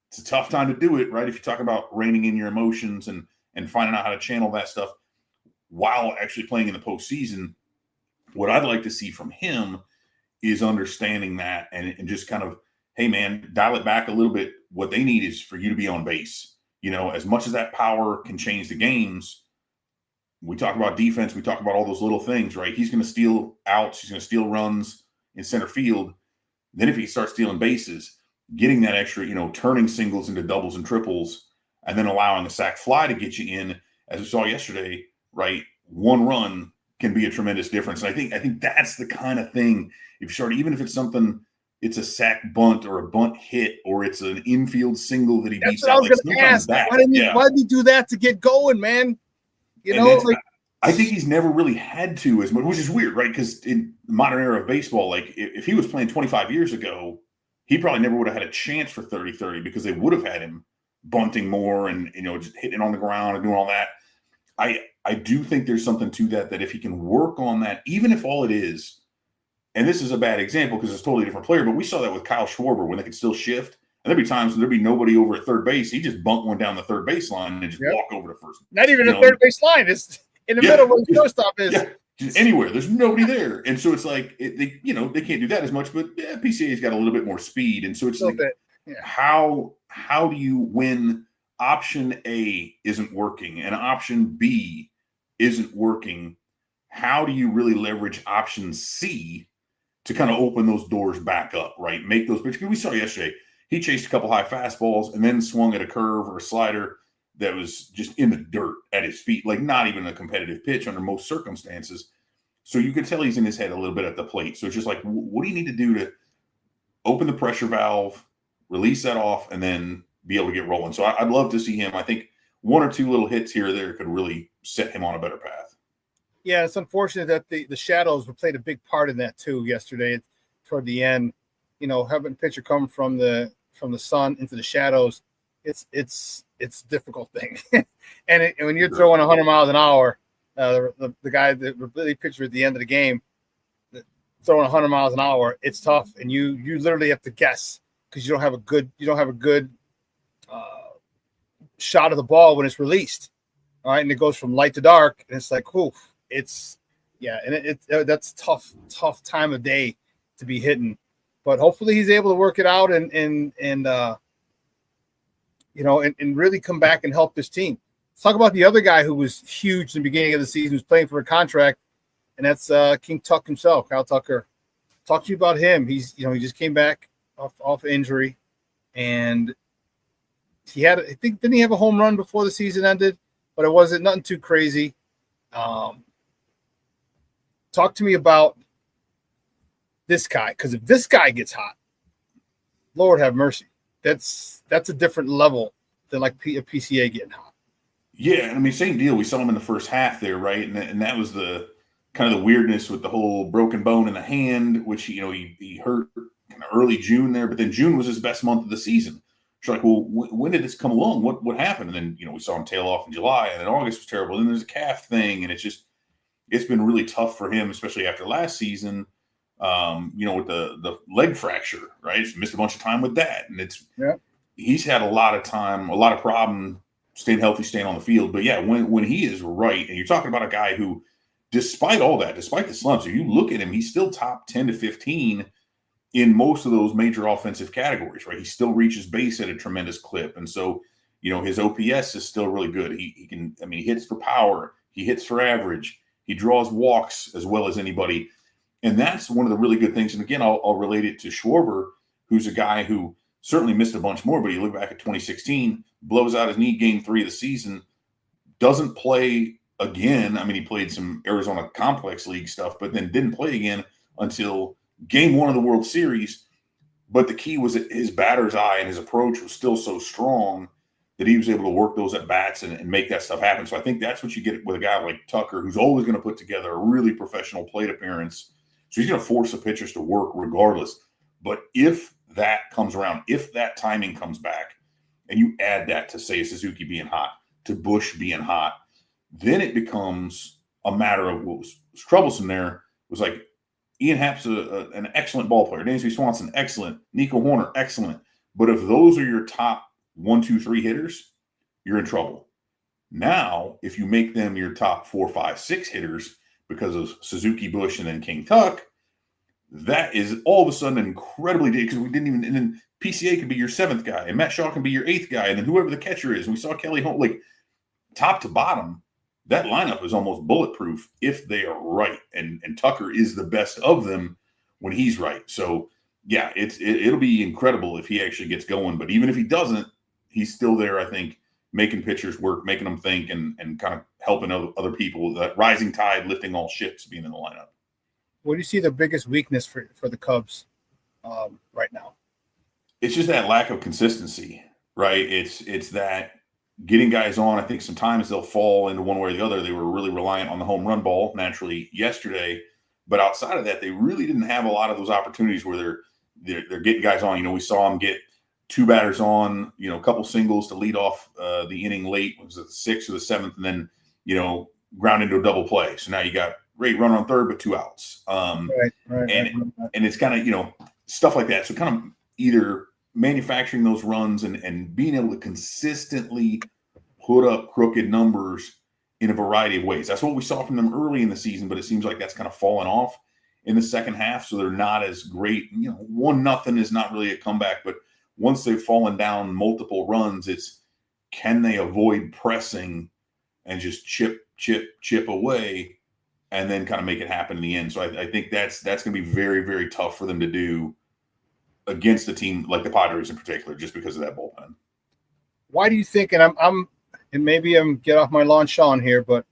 it's a tough time to do it, right? If you talk about reining in your emotions and finding out how to channel that stuff while actually playing in the postseason, what I'd like to see from him is understanding that and just kind of, hey man, dial it back a little bit. What they need is for you to be on base. As much as that power can change the games, we talk about defense, we talk about all those little things, right? He's going to steal outs, he's going to steal runs in center field. Then if he starts stealing bases, getting that extra, turning singles into doubles and triples, and then allowing a sac fly to get you in, as we saw yesterday, right? One run can be a tremendous difference. And I think that's the kind of thing, if you start, even if it's something, it's a sac bunt or a bunt hit, or it's an infield single that he beats out. I was going to ask. Why did he do that to get going, man? I think he's never really had to as much, which is weird, right? Because in the modern era of baseball, like if he was playing 25 years ago, he probably never would have had a chance for 30-30 because they would have had him bunting more and, just hitting on the ground and doing all that. I do think there's something to that if he can work on that, even if all it is, and this is a bad example because it's a totally different player, but we saw that with Kyle Schwarber when they could still shift. And there'd be times when there'd be nobody over at third base. He just bunt one down the third base line and just walk over to first. Not even the third base line. It's in the middle where the shortstop is. Yeah, just anywhere. There's nobody there. And so it's like, they can't do that as much, but PCA's got a little bit more speed. And so it's like, how do you win? Option A isn't working and option B isn't working. How do you really leverage option C to kind of open those doors back up, right? Make those pitches. We saw yesterday, he chased a couple high fastballs and then swung at a curve or a slider that was just in the dirt at his feet, like not even a competitive pitch under most circumstances. So you could tell he's in his head a little bit at the plate. So it's just like, what do you need to do to open the pressure valve, release that off, and then be able to get rolling? So I'd love to see him. I think one or two little hits here or there could really set him on a better path. Yeah, it's unfortunate that the shadows played a big part in that too yesterday toward the end. Having a pitcher come from the sun into the shadows, it's a difficult thing. and when you're throwing 100 miles an hour, the guy, the Wrigley pitcher at the end of the game, throwing 100 miles an hour, it's tough, and you literally have to guess because you don't have a good shot of the ball when it's released. All right, and it goes from light to dark, and it's like, that's tough time of day to be hitting. But hopefully he's able to work it out and really come back and help this team. Let's talk about the other guy who was huge in the beginning of the season, who's playing for a contract, and that's King Tuck himself, Kyle Tucker. Talk to you about him. He just came back off injury, and didn't he have a home run before the season ended? But it wasn't nothing too crazy. Talk to me about this guy, because if this guy gets hot, Lord have mercy. That's a different level than like a PCA getting hot. Yeah, I mean, same deal. We saw him in the first half there, right? And that was the kind of the weirdness with the whole broken bone in the hand, which he hurt kind of early June there, but then June was his best month of the season. It's like, well, when did this come along? What happened? And then we saw him tail off in July, and then August was terrible. Then there's a calf thing, and it's been really tough for him, especially after last season. With the leg fracture, right? He's missed a bunch of time with that, and he's had a lot of time, a lot of problem staying healthy, staying on the field. But yeah, when he is right, and you're talking about a guy who, despite all that, despite the slumps, if you look at him, he's still top 10 to 15 in most of those major offensive categories, right? He still reaches base at a tremendous clip. And so, his OPS is still really good. He hits for power. He hits for average. He draws walks as well as anybody. And that's one of the really good things. And again, I'll relate it to Schwarber, who's a guy who certainly missed a bunch more, but you look back at 2016, blows out his knee game 3 of the season, doesn't play again. I mean, he played some Arizona Complex League stuff, but then didn't play again until Game 1 of the World Series, but the key was that his batter's eye and his approach was still so strong that he was able to work those at bats and make that stuff happen. So I think that's what you get with a guy like Tucker, who's always going to put together a really professional plate appearance. So he's going to force the pitchers to work regardless. But if that comes around, if that timing comes back, and you add that to, say, Suzuki being hot, to Bush being hot, then it becomes a matter of what was troublesome there was like Ian Happ's an excellent ball player. Dansby Swanson, excellent. Nico Horner, excellent. But if those are your top 1, 2, 3 hitters, you're in trouble. Now, if you make them your top 4, 5, 6 hitters because of Suzuki, Bush, and then King Tuck, that is all of a sudden incredibly dangerous because we didn't even – and then PCA could be your 7th guy, and Matt Shaw can be your 8th guy, and then whoever the catcher is. And we saw Kelly Holmes, like top to bottom, that lineup is almost bulletproof if they are right. And Tucker is the best of them when he's right. So, yeah, it'll be incredible if he actually gets going. But even if he doesn't, he's still there, I think, making pitchers work, making them think, and kind of helping other people. That rising tide lifting all ships being in the lineup. What do you see the biggest weakness for the Cubs right now? It's just that lack of consistency, right? It's that getting guys on. I think sometimes they'll fall into one way or the other. They were really reliant on the home run ball naturally yesterday, but outside of that, they really didn't have a lot of those opportunities where they're getting guys on. You know, we saw them get 2 batters on, you know, a couple singles to lead off the inning late. Was it the 6th or the 7th? And then, you know, ground into a double play. So now you got great run on 3rd, but 2 outs. And it's kind of, you know, stuff like that. So kind of either manufacturing those runs and being able to consistently put up crooked numbers in a variety of ways. That's what we saw from them early in the season, but it seems like that's kind of fallen off in the second half. So they're not as great. You know, 1-0 is not really a comeback, but once they've fallen down multiple runs, it's can they avoid pressing and just chip away and then kind of make it happen in the end. So I think that's going to be very, very tough for them to do against a team like the Padres in particular, just because of that bullpen. Why do you think, and and maybe I'm get off my lawn, Shawn, here, but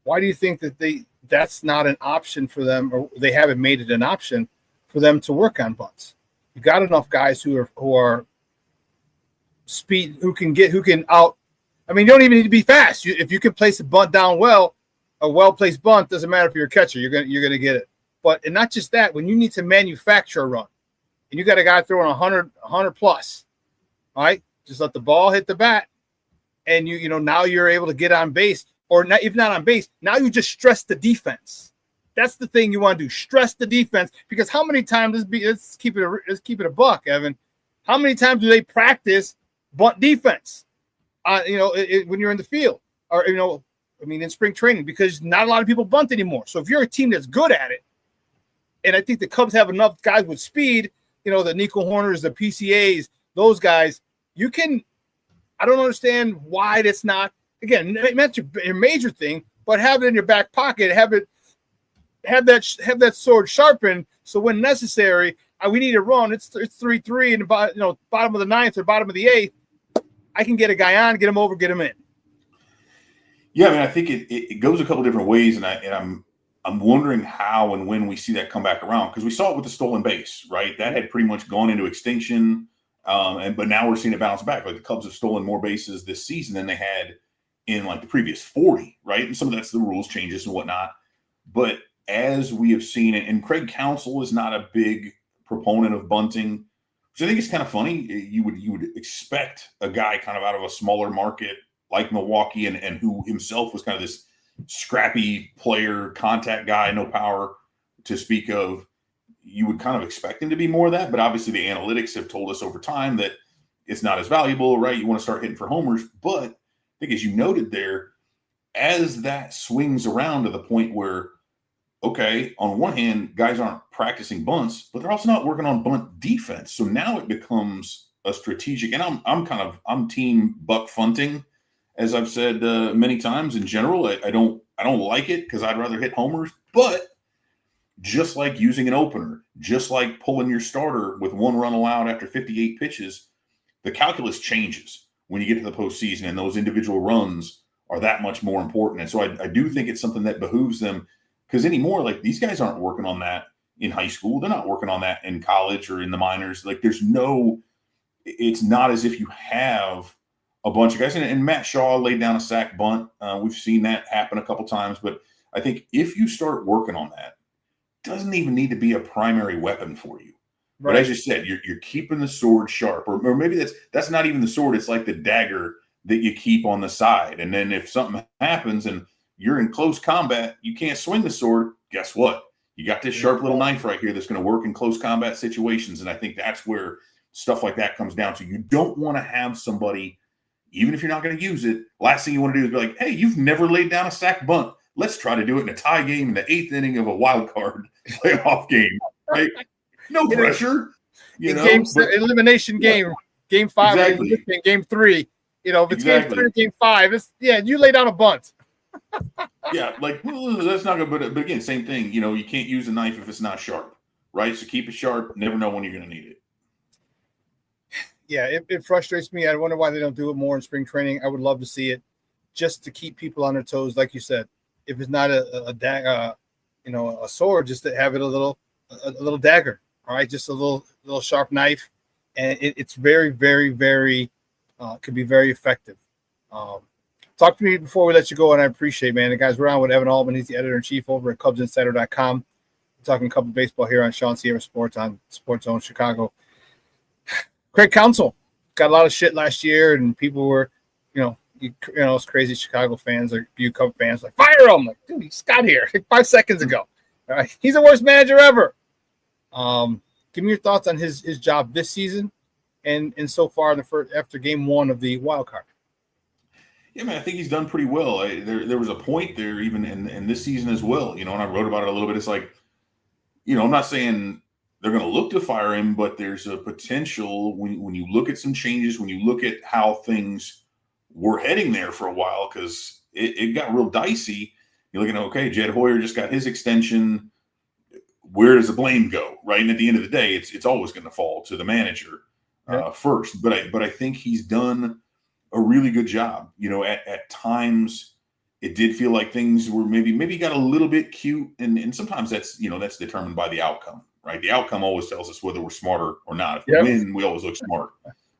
why do you think that that's not an option for them, or they haven't made it an option for them to work on bunts? You got enough guys who are speed, who can out. I mean, you don't even need to be fast. If you can place a bunt down well, a well-placed bunt, doesn't matter if you're a catcher, you're gonna get it. But and not just that, when you need to manufacture a run, and you got a guy throwing 100 plus, all right? Just let the ball hit the bat, and you know now you're able to get on base, or not, if not on base, now you just stress the defense. That's the thing you want to do: stress the defense. Because how many times let's keep it a buck, Evan. How many times do they practice bunt defense? When you're in the field, or in spring training, because not a lot of people bunt anymore. So if you're a team that's good at it, and I think the Cubs have enough guys with speed. You know, the Nico Horners, the PCAs, those guys, you can – I don't understand why that's not – again, not your major thing, but have it in your back pocket, have that sword sharpened, so when necessary, we need a run, it's 3-3 in the bottom of the 9th or bottom of the 8th, I can get a guy on, get him over, get him in. Yeah, I mean, I think it goes a couple different ways, and I'm wondering how and when we see that come back around, because we saw it with the stolen base, right? That had pretty much gone into extinction, but now we're seeing it bounce back. Like the Cubs have stolen more bases this season than they had in like the previous 40, right? And some of that's the rules changes and whatnot. But as we have seen it, and Craig Counsell is not a big proponent of bunting, which I think is kind of funny. You would expect a guy kind of out of a smaller market like Milwaukee and who himself was kind of this scrappy player, contact guy, no power to speak of. You would kind of expect him to be more of that, but obviously the analytics have told us over time that it's not as valuable, right? You want to start hitting for homers, but I think as you noted there, as that swings around to the point where, okay, on one hand, guys aren't practicing bunts, but they're also not working on bunt defense. So now it becomes a strategic, and I'm team buck funting. As I've said many times in general, I don't like it because I'd rather hit homers. But just like using an opener, just like pulling your starter with 1 run allowed after 58 pitches, the calculus changes when you get to the postseason, and those individual runs are that much more important. And so I do think it's something that behooves them, because anymore, like these guys aren't working on that in high school. They're not working on that in college or in the minors. Like it's not as if you have a bunch of guys. And Matt Shaw laid down a sack bunt. We've seen that happen a couple times. But I think if you start working on that, it doesn't even need to be a primary weapon for you. Right. But as you said, you're keeping the sword sharp. Or maybe that's not even the sword. It's like the dagger that you keep on the side. And then if something happens and you're in close combat, you can't swing the sword. Guess what? You got this sharp little knife right here that's going to work in close combat situations. And I think that's where stuff like that comes down to. You don't want to have somebody, even if you're not going to use it, last thing you want to do is be like, hey, you've never laid down a sack bunt. Let's try to do it in a tie game in the 8th inning of a wild card playoff game. Right? No pressure. Elimination game, game 5, exactly. Game 3. If it's game 3 or game 5, you lay down a bunt. Yeah, like that's not good. But again, same thing. You can't use a knife if it's not sharp, right? So keep it sharp. Never know when you're going to need it. Yeah, it frustrates me. I wonder why they don't do it more in spring training. I would love to see it, just to keep people on their toes, like you said. If it's not a sword, just to have it a little dagger. All right, just a little sharp knife, and it's very, very, very could be very effective. Talk to me before we let you go, and I appreciate, man. The guys, we're on with Evan Altman. He's the editor-in-chief over at CubsInsider.com. We're talking Cubs baseball here on ShawnSierraSports on Sports Zone Chicago. Craig Counsell got a lot of shit last year, and people were, those crazy Chicago fans or you Cub fans like, fire him! Like, dude, he just got here like 5 seconds ago. All right, he's the worst manager ever. Give me your thoughts on his job this season and so far after game 1 of the wild card. Yeah, man, I think he's done pretty well. There was a point there even in this season as well, and I wrote about it a little bit. It's like, I'm not saying they're going to look to fire him, but there's a potential when you look at some changes, when you look at how things were heading there for a while, because it got real dicey. You're looking at, okay, Jed Hoyer just got his extension. Where does the blame go, right? And at the end of the day, it's always going to fall to the manager first. But I think he's done a really good job. At times it did feel like things were maybe got a little bit cute, and sometimes that's determined by the outcome, right? The outcome always tells us whether we're smarter or not. If we win, we always look smart.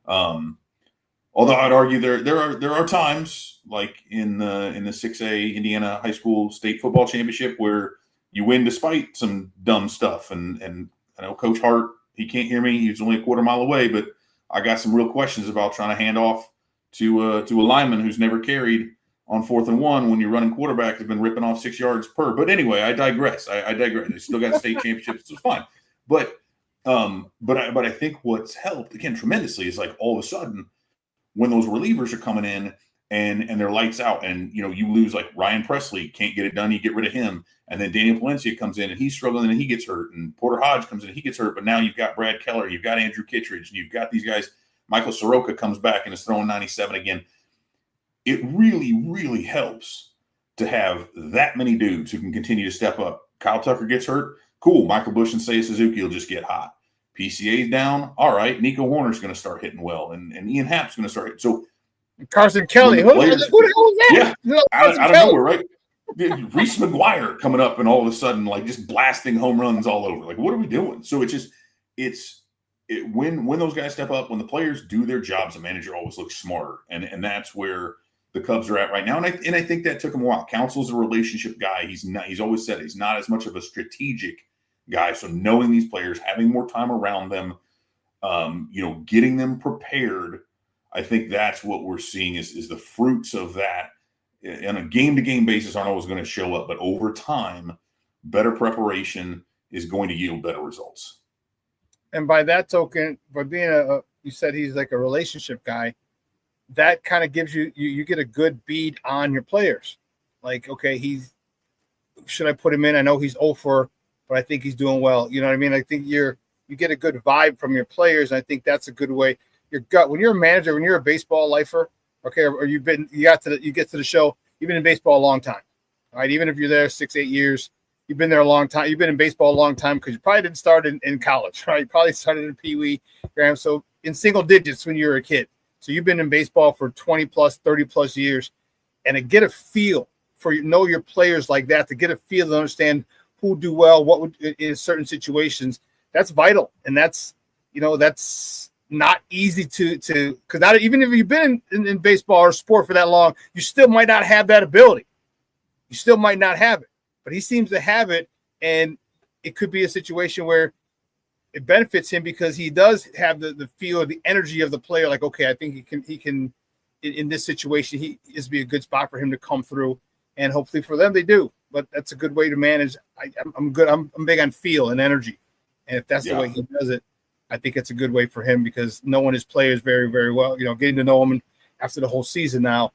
Although I'd argue there are times like in the 6A Indiana High School State Football Championship where you win despite some dumb stuff. And I know Coach Hart, he can't hear me. He's only a quarter mile away, but I got some real questions about trying to hand off to a lineman who's never carried on 4th and 1 when your running quarterback has been ripping off 6 yards per. But anyway, I digress. I digress. They still got state championships. It's fine. But I think what's helped again tremendously is like all of a sudden when those relievers are coming in and they're lights out, and you lose like Ryan Presley, can't get it done, you get rid of him, and then Daniel Palencia comes in and he's struggling and he gets hurt, and Porter Hodge comes in and he gets hurt, but now you've got Brad Keller, you've got Andrew Kittredge, and you've got these guys. Michael Soroka comes back and is throwing 97 again. It really, really helps to have that many dudes who can continue to step up. Kyle Tucker gets hurt. Cool. Michael Bush and Seiya Suzuki will just get hot. PCA's down. All right. Nico Warner's going to start hitting well, and Ian Happ's going to start hitting. So Carson Kelly. Who the hell was that? Yeah. Out of nowhere, right? Reese McGuire coming up and all of a sudden like just blasting home runs all over. Like, what are we doing? So when those guys step up, when the players do their jobs, the manager always looks smarter. And that's where the Cubs are at right now. And I think that took him a while. Counsell's a relationship guy. He's always said he's not as much of a strategic guy. So knowing these players, having more time around them, getting them prepared, I think that's what we're seeing is the fruits of that. On a game-to-game basis aren't always going to show up, but over time, better preparation is going to yield better results. And by that token, by being you said he's like a relationship guy, that kind of gives you get a good bead on your players. Like, okay, should I put him in? I know he's 0-for, but I think he's doing well. You know what I mean? I think you get a good vibe from your players, and I think that's a good way. Your gut, when you're a manager, when you're a baseball lifer, okay, or you get to the show, you've been in baseball a long time. All right, even if you're there 6-8 years, you've been there a long time. You've been in baseball a long time because you probably didn't start in college, right? You probably started in Pee Wee, so in single digits when you were a kid. So you've been in baseball for 20 plus, 30 plus years, and to get a feel for know your players like that, to get a feel to understand who would do well, what would in certain situations. That's vital, and that's not easy to because not even if you've been in baseball or sport for that long, you still might not have that ability. You still might not have it, but he seems to have it, and it could be a situation where it benefits him because he does have the feel, the energy of the player. Like, okay, I think he can in this situation, this be a good spot for him to come through, and hopefully for them they do. But that's a good way to manage. I'm good. I'm big on feel and energy, and if that's the way he does it, I think it's a good way for him because knowing his players very, very well, getting to know him after the whole season now,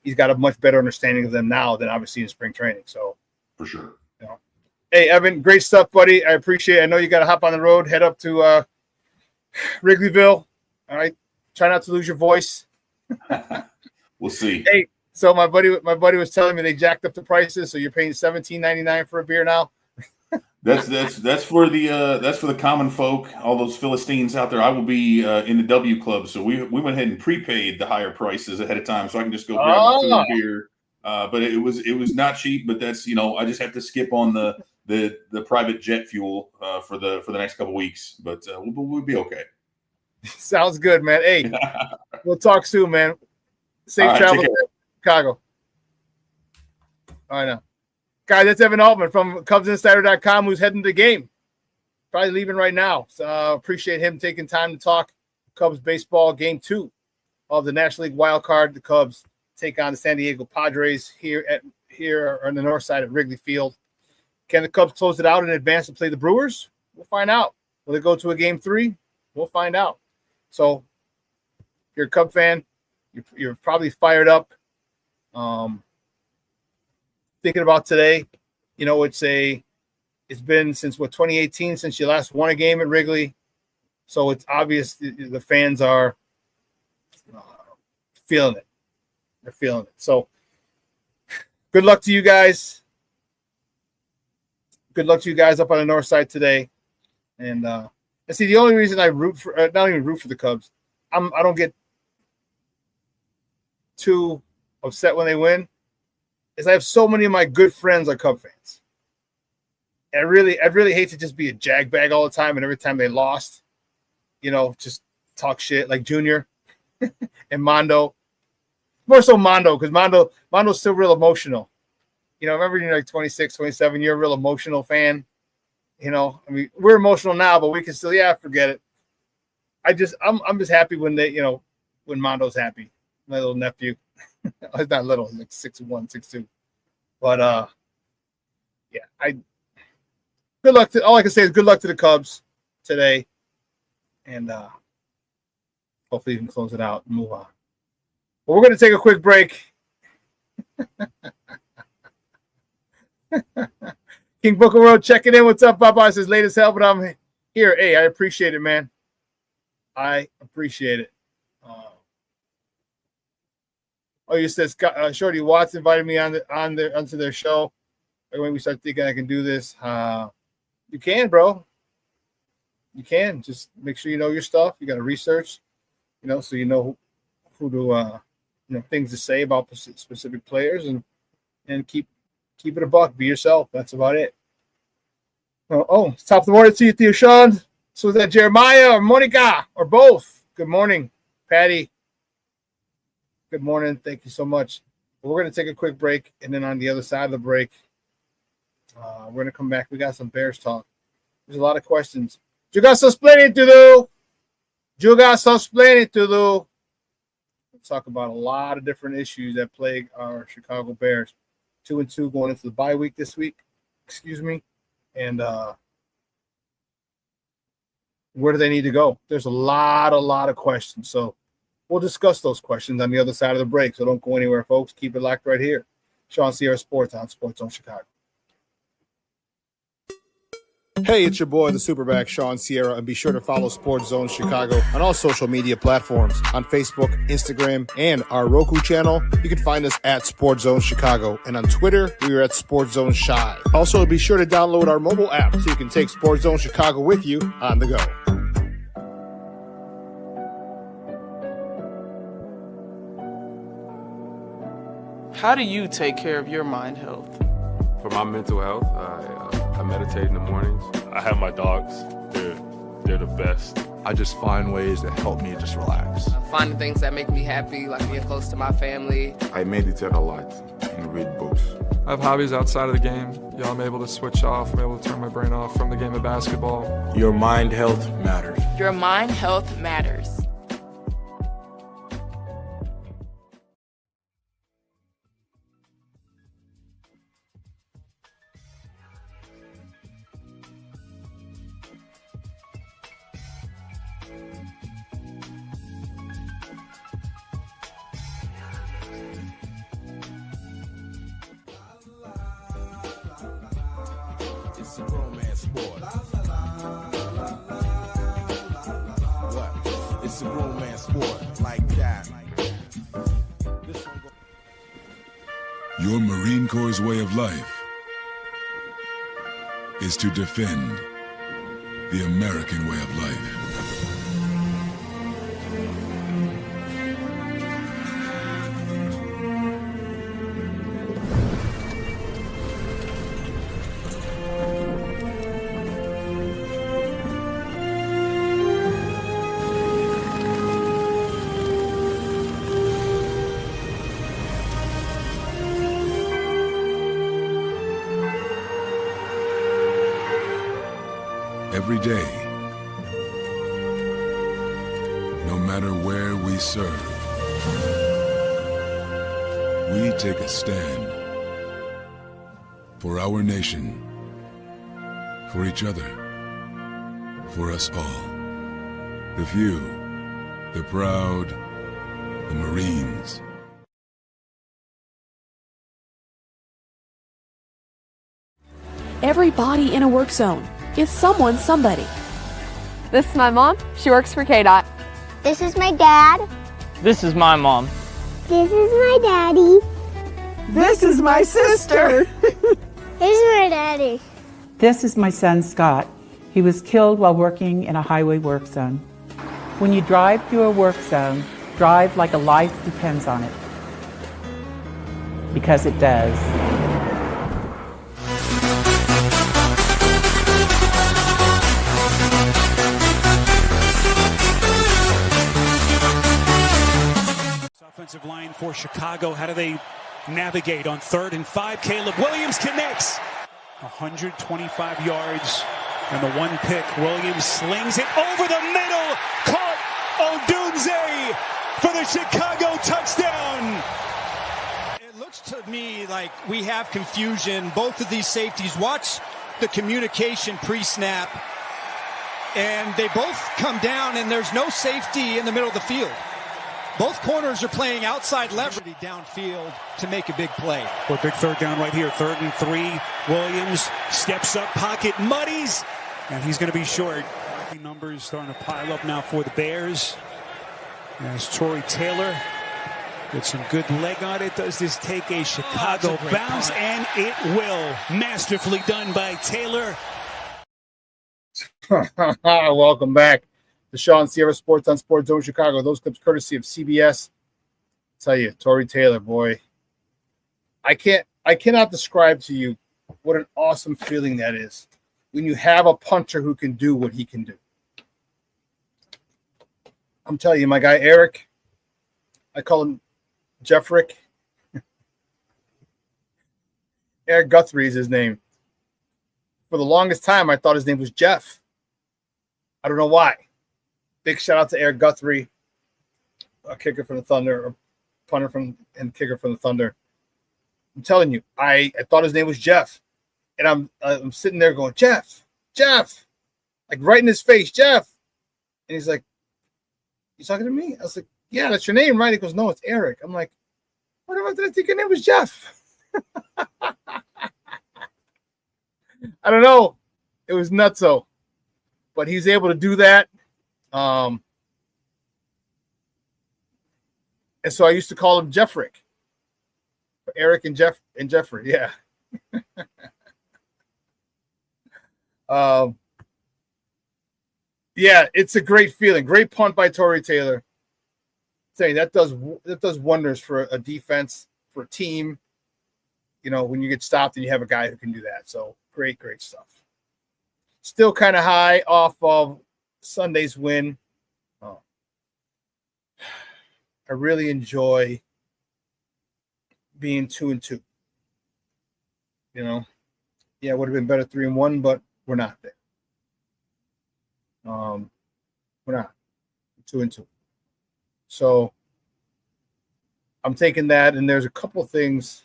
he's got a much better understanding of them now than obviously in spring training. So for sure. Hey, Evan, great stuff, buddy. I appreciate it. I know you got to hop on the road, head up to Wrigleyville. All right. Try not to lose your voice. We'll see. Hey, so my buddy was telling me they jacked up the prices, so you're paying $17.99 for a beer now. That's for the common folk, all those Philistines out there. I will be in the W Club, so we went ahead and prepaid the higher prices ahead of time, so I can just go grab a food beer. But it was not cheap. But that's I just have to skip on the private jet fuel for the next couple weeks. But we'll be okay. Sounds good, man. Hey, we'll talk soon, man. Safe travel to Chicago. I know. Guys, that's Evan Altman from CubsInsider.com who's heading to the game. Probably leaving right now. So appreciate him taking time to talk Cubs baseball game 2 of the National League wild card. The Cubs take on the San Diego Padres here on the north side of Wrigley Field. Can the Cubs close it out in advance to play the Brewers? We'll find out. Will they go to a game 3? We'll find out. So if you're a Cub fan, you're probably fired up. Thinking about today, it's been since 2018 since you last won a game at Wrigley, so it's obvious the fans are feeling it. They're feeling it. So, good luck to you guys. Good luck to you guys up on the north side today. And see, the only reason I not even root for the Cubs, I don't get too upset when they win. Is I have so many of my good friends are Cub fans. And I'd really hate to just be a jagbag all the time and every time they lost, just talk shit like Junior and Mondo. More so Mondo, because Mondo's still real emotional. Remember you're like 26, 27, you're a real emotional fan. We're emotional now, but we can still, forget it. I'm just happy when when Mondo's happy. My little nephew. He's not little, he's like 6'1", 6'2". But good luck all I can say is good luck to the Cubs today. And hopefully you can close it out and move on. But we're gonna take a quick break. King Booker Road checking in. What's up, Papa? It's his latest help, but I'm here. Hey, I appreciate it, man. I appreciate it. You said Shorty Watts invited me onto their show. When we start thinking I can do this, you can, bro. You can. Just make sure you know your stuff. You got to research, so you know who to, things to say about specific players, and keep it a buck. Be yourself. That's about it. It's top of the morning to you, Theo Shawn. So is that Jeremiah or Monica or both? Good morning, Patty. Good morning. Thank you so much. We're going to take a quick break, and then on the other side of the break, we're going to come back. We got some Bears talk. There's a lot of questions. You got some explaining to do. We'll talk about a lot of different issues that plague our Chicago Bears. 2-2 going into the bye week this week. Excuse me. And where do they need to go? There's a lot of questions. So we'll discuss those questions on the other side of the break. So don't go anywhere, folks. Keep it locked right here. ShawnSierraSports on Sports Zone Chicago. Hey, it's your boy, the SuperBack, Shawn Sierra, and be sure to follow Sports Zone Chicago on all social media platforms, on Facebook, Instagram, and our Roku channel. You can find us at Sports Zone Chicago, and on Twitter, we are at Sports Zone Shy. Also, be sure to download our mobile app so you can take Sports Zone Chicago with you on the go. How do you take care of your mind health? For my mental health, I I meditate in the mornings. I have my dogs. They're the best. I just find ways that help me just relax. Finding things that make me happy, like being close to my family. I meditate a lot and read books. I have hobbies outside of the game. I'm able to switch off. I'm able to turn my brain off from the game of basketball. Your mind health matters. Your mind health matters. It's a grown man sport. What? It's a grown man sport like that. Your Marine Corps' way of life is to defend the American way of life. Every day, no matter where we serve, we take a stand for our nation, for each other, for us all. The few, the proud, the Marines. Every body in a work zone is someone's somebody. This is my mom. She works for KDOT. This is my dad. This is my mom. This is my daddy. This is my sister. This is my daddy. This is my son, Scott. He was killed while working in a highway work zone. When you drive through a work zone, drive like a life depends on it. Because it does. Offensive line for Chicago. How do they navigate on 3rd and 5? Caleb Williams connects. 125 yards and the one pick. Williams slings it over the middle. Caught Odunze for the Chicago touchdown. It looks to me like we have confusion. Both of these safeties, watch the communication pre-snap. And they both come down and there's no safety in the middle of the field. Both corners are playing outside leverage downfield to make a big play. For a big 3rd down right here. 3rd and 3. Williams steps up, pocket muddies, and he's going to be short. Numbers starting to pile up now for the Bears. As Tory Taylor gets some good leg on it. Does this take a Chicago bounce? And it will. Masterfully done by Taylor. Welcome back. The ShawnSierraSports on Sports Zone Chicago. Those clips courtesy of CBS. I'll tell you, Tory Taylor, boy. I cannot describe to you what an awesome feeling that is when you have a puncher who can do what he can do. I'm telling you, my guy Eric, I call him Jeffrick. Eric Guthrie is his name. For the longest time, I thought his name was Jeff. I don't know why. Big shout out to Eric Guthrie, a kicker from the Thunder, or punter from and kicker from the Thunder. I'm telling you, I thought his name was Jeff, and I'm sitting there going, Jeff, like right in his face, Jeff, and he's like, "You talking to me?" I was like, "Yeah, that's your name, right?" He goes, "No, it's Eric." I'm like, "What did I think your name was Jeff?" I don't know. It was nutso, but he's able to do that. And so I used to call him Jeffrick. Eric and Jeffrey, yeah. Yeah, it's a great feeling. Great punt by Tory Taylor. I'm saying that does wonders for a defense, for a team. You know, when you get stopped and you have a guy who can do that. So Great stuff. Still kind of high off of Sunday's win. Oh. I really enjoy being 2-2. You know, yeah, it would have been better 3-1, but we're not there. We're not 2-2. So I'm taking that, and there's a couple of things.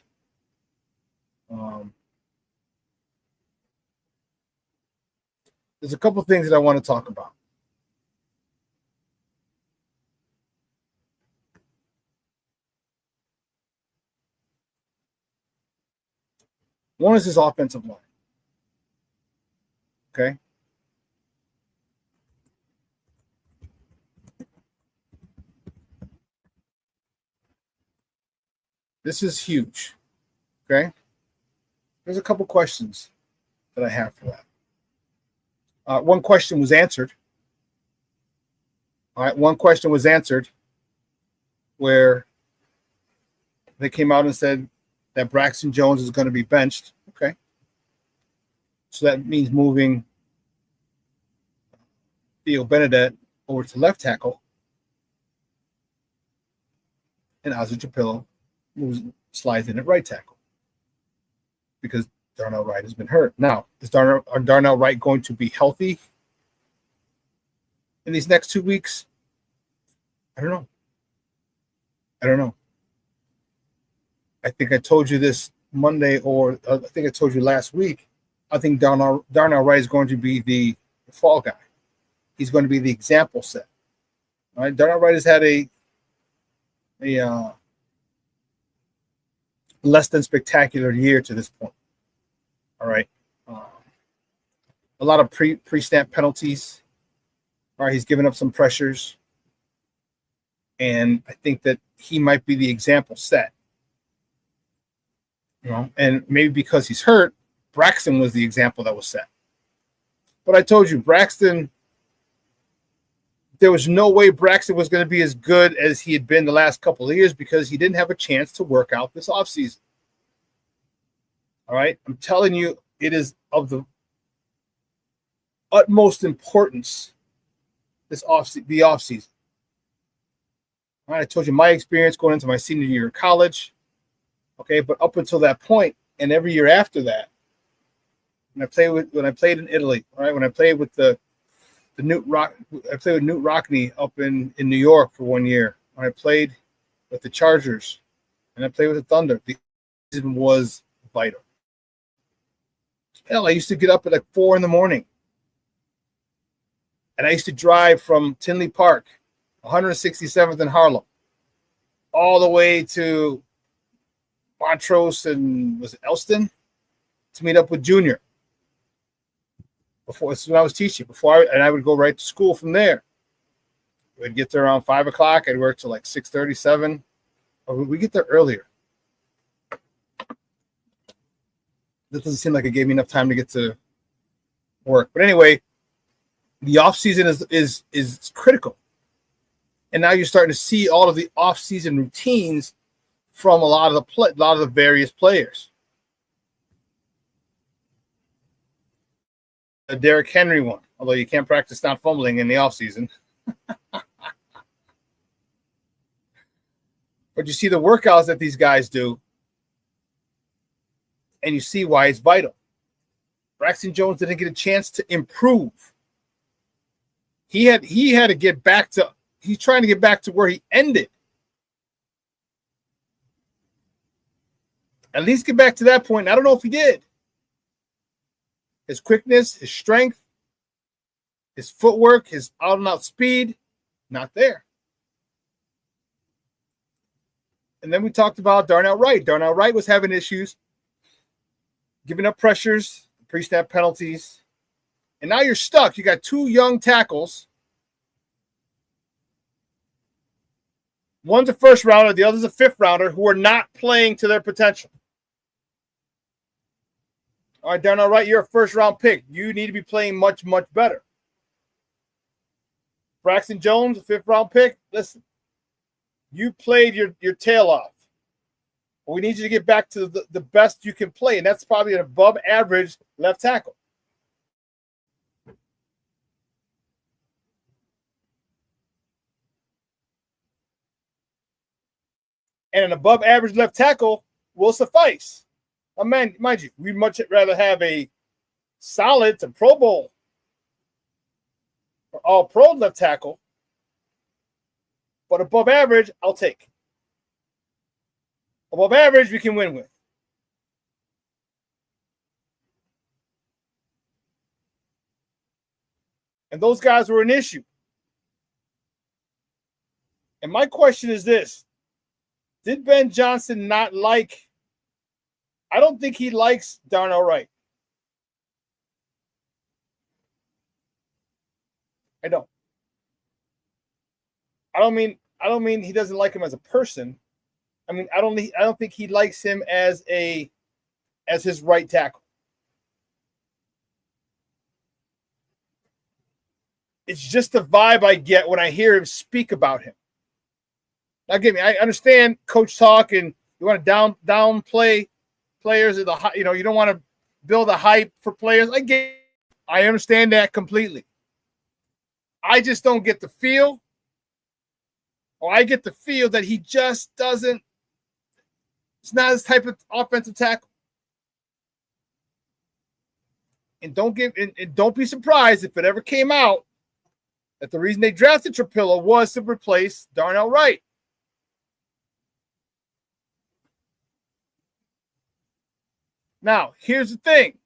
There's a couple of things that I want to talk about. One is his offensive line. Okay. This is huge. Okay. There's a couple questions that I have for that. One question was answered. All right. One question was answered where they came out and said that Braxton Jones is going to be benched. Okay. So that means moving Theo Benedette over to left tackle. And Ozzy Trapillo slides in at right tackle because Darnell Wright has been hurt. Now, is Darnell Wright going to be healthy in these next 2 weeks? I don't know. I think I told you this Monday, or I think I told you last week. I think Darnell Wright is going to be the fall guy. He's going to be the example set. All right, Darnell Wright has had a less than spectacular year to this point. All right, a lot of pre-snap penalties. All right, he's given up some pressures, and I think that he might be the example set. You know, and maybe because he's hurt, Braxton was the example that was set. But I told you, Braxton, there was no way Braxton was going to be as good as he had been the last couple of years because he didn't have a chance to work out this offseason. All right, I'm telling you, it is of the utmost importance the offseason. All right, I told you my experience going into my senior year of college. Okay, but up until that point, and every year after that, when I played in Italy, right? When I played with I played with Newt Rockney up in New York for 1 year. When I played with the Chargers, and I played with the Thunder, the season was vital. Hell, I used to get up at like 4 a.m, and I used to drive from Tinley Park, 167th in Harlem, all the way to Montrose and was it Elston to meet up with Junior. This is when I was teaching. I would go right to school from there. We'd get there around 5 o'clock. I'd work till like 6:37. Or we get there earlier. That doesn't seem like it gave me enough time to get to work. But anyway, the off season is critical. And now you're starting to see all of the off-season routines from a lot of the various players. A Derrick Henry one, although you can't practice not fumbling in the offseason. But you see the workouts that these guys do, and you see why it's vital. Braxton Jones didn't get a chance to improve. He had to get back to. He's trying to get back to where he ended. At least get back to that point. I don't know if he did. His quickness, his strength, his footwork, his out-and-out speed, not there. And then we talked about Darnell Wright. Darnell Wright was having issues, giving up pressures, pre-snap penalties. And now you're stuck. You got two young tackles. One's a first rounder, the other's a fifth rounder who are not playing to their potential. All right, Darnell Wright, you're a first-round pick. You need to be playing much, much better. Braxton Jones, a fifth-round pick. Listen, you played your tail off. We need you to get back to the best you can play, and that's probably an above average left tackle. And an above average left tackle will suffice. Man, mind you, we'd much rather have a solid to Pro Bowl or all pro left tackle, but above average, I'll take. Above average, we can win with. And those guys were an issue. And my question is this. Did Ben Johnson not like? I don't think he likes Darnell Wright. I don't. I don't mean he doesn't like him as a person. I mean, I don't think he likes him as his right tackle. It's just the vibe I get when I hear him speak about him. Now, give me. I understand coach talk, and you want to downplay players at the, you don't want to build a hype for players. I understand that completely. I just don't get the feel, or I get the feel that he just doesn't. It's not his type of offensive tackle. And don't be surprised if it ever came out that the reason they drafted Trapillo was to replace Darnell Wright. Now, here's the thing.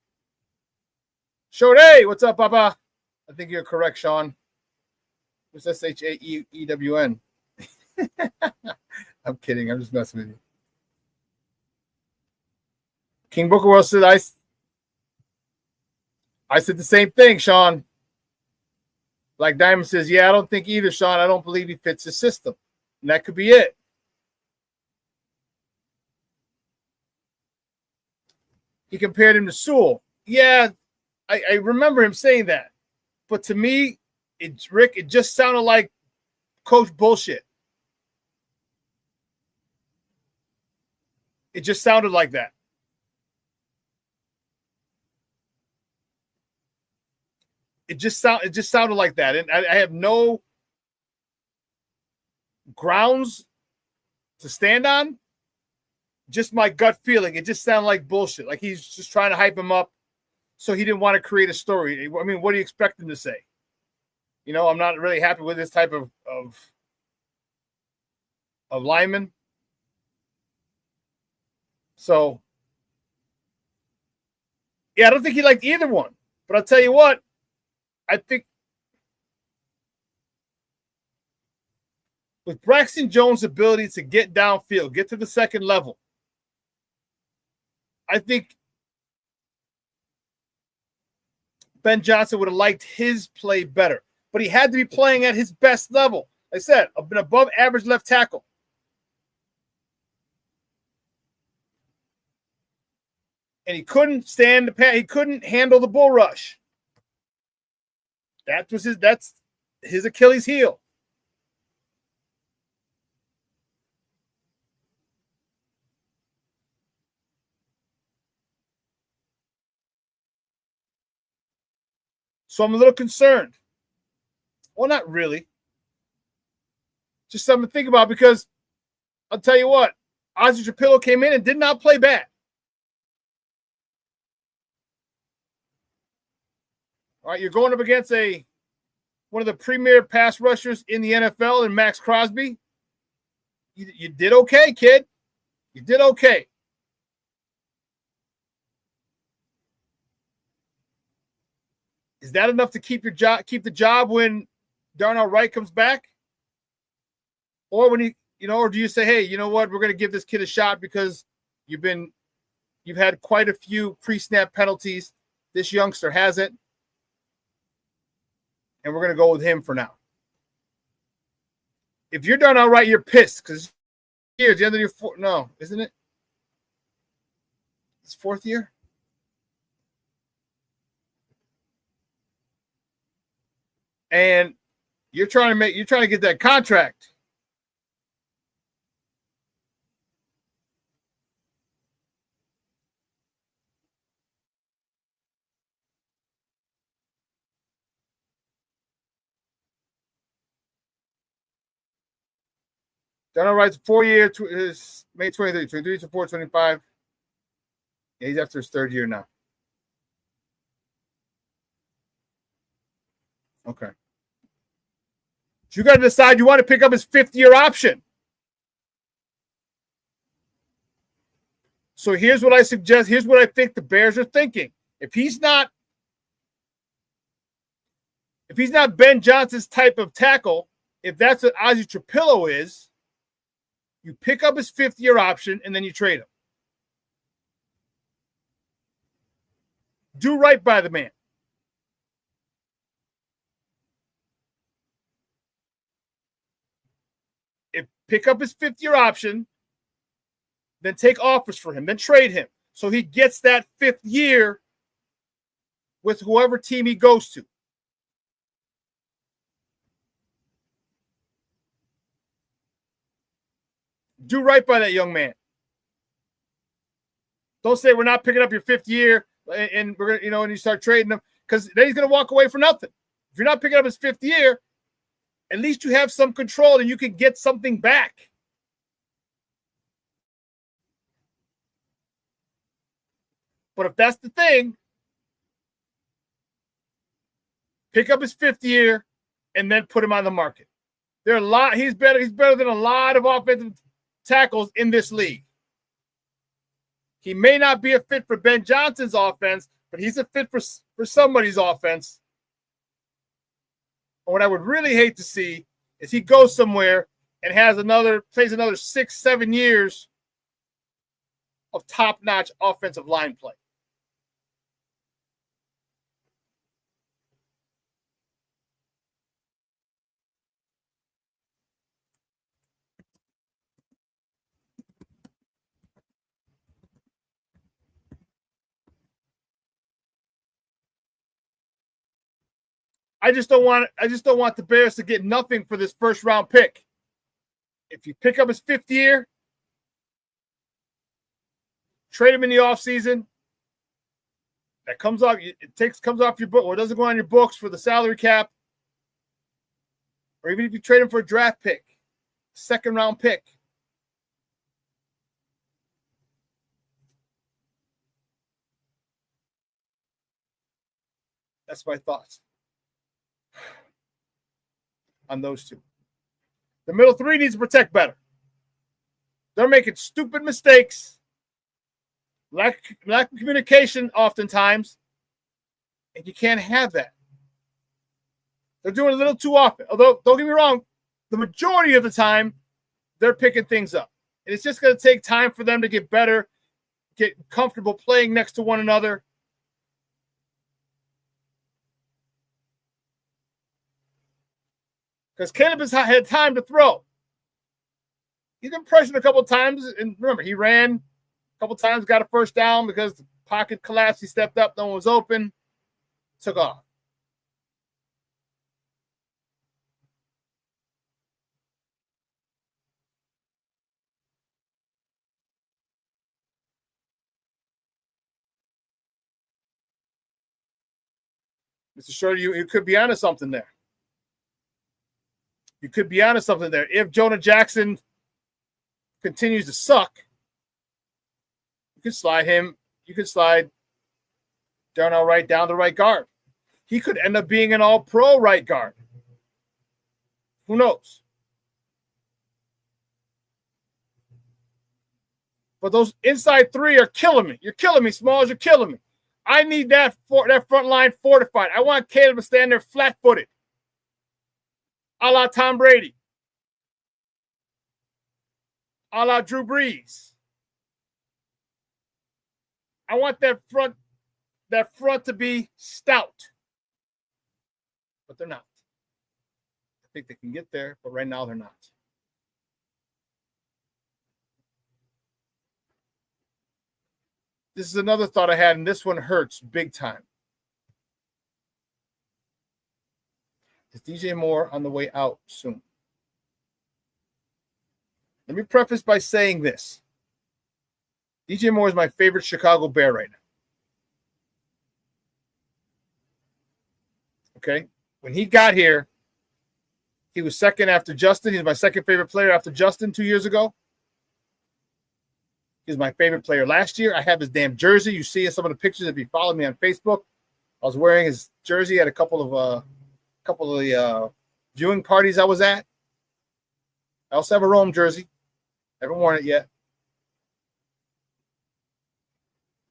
Shode, what's up, Papa? I think you're correct, Shawn. It's ShaEWN. I'm kidding. I'm just messing with you. King Booker World said, I said the same thing, Shawn. Like Diamond says, yeah, I don't think either, Shawn. I don't believe he fits the system. And that could be it. He compared him to Sewell. Yeah, I remember him saying that. But to me, Rick, it just sounded like coach bullshit. It just sounded like that. It just sounded like that. And I have no grounds to stand on. Just my gut feeling. It just sounded like bullshit. Like he's just trying to hype him up so he didn't want to create a story. I mean, what do you expect him to say? I'm not really happy with this type of lineman. So, yeah, I don't think he liked either one. But I'll tell you what, I think with Braxton Jones' ability to get downfield, get to the second level, I think Ben Johnson would have liked his play better. But he had to be playing at his best level. Like I said, an above average left tackle. And he couldn't stand the pass. He couldn't handle the bull rush. That's his Achilles heel. So I'm a little concerned. Well, not really. Just something to think about because I'll tell you what, Ozzie Trapillo came in and did not play bad. All right, you're going up against one of the premier pass rushers in the NFL in Max Crosby. You did okay, kid. You did okay. Is that enough to keep the job when Darnell Wright comes back? Or when or do you say, hey, you know what, we're going to give this kid a shot because you've had quite a few pre-snap penalties. This youngster hasn't. And we're going to go with him for now. If you're Darnell Wright, you're pissed because here's the end of your no, isn't it? It's fourth year. And you're trying to get that contract. Darnell Wright's 4-year, is May 23, 23 to 425. Yeah, he's after his 3rd year now. Okay. So you got to decide you want to pick up his 5th-year option. So here's what I suggest. Here's what I think the Bears are thinking. If he's not Ben Johnson's type of tackle, if that's what Ozzie Trapillo is, you pick up his 5th-year option and then you trade him. Do right by the man. Pick up his 5th-year option, then take offers for him, then trade him. So he gets that 5th year with whoever team he goes to. Do right by that young man. Don't say we're not picking up your 5th year and we're gonna, and you start trading him, because then he's gonna walk away for nothing. If you're not picking up his 5th year, at least you have some control and you can get something back. But if that's the thing, pick up his 5th year and then put him on the market. He's better than a lot of offensive tackles in this league. He may not be a fit for Ben Johnson's offense, but he's a fit for somebody's offense. And what I would really hate to see is he goes somewhere and plays another 6-7 years of top-notch offensive line play. I just don't want the Bears to get nothing for this 1st-round pick. If you pick up his 5th year, trade him in the offseason. That comes off your book, or it doesn't go on your books for the salary cap. Or even if you trade him for a draft pick, 2nd-round pick. That's my thoughts on those two. The middle 3 needs to protect better. They're making stupid mistakes, lack of communication oftentimes, and you can't have that. They're doing it a little too often. Although, don't get me wrong, the majority of the time, they're picking things up. And it's just going to take time for them to get better, get comfortable playing next to one another. Because Caleb has had time to throw. He's been pressured a couple of times. And remember, he ran a couple of times, got a 1st down because the pocket collapsed. He stepped up. No one was open. Took off. Mr. Schroeder, you could be onto something there. You could be onto something there. If Jonah Jackson continues to suck, you could slide him. You could slide Darnell Wright down to right guard. He could end up being an all-pro right guard. Who knows? But those inside 3 are killing me. You're killing me, Smalls. You're killing me. I need that front line fortified. I want Caleb to stand there flat-footed, a la Tom Brady, a la Drew Brees. I want that front to be stout. But they're not. I think they can get there, but right now they're not. This is another thought I had, and this one hurts big time. Is DJ Moore on the way out soon? Let me preface by saying this. DJ Moore is my favorite Chicago Bear right now. Okay? When he got here, He was second after Justin. He's my second favorite player after Justin 2 years ago. He's my favorite player last year. I have his damn jersey. You see in some of the pictures if you follow me on Facebook. I was wearing his jersey at a couple of the viewing parties I was at. I also have a Rome jersey. Haven't worn it yet.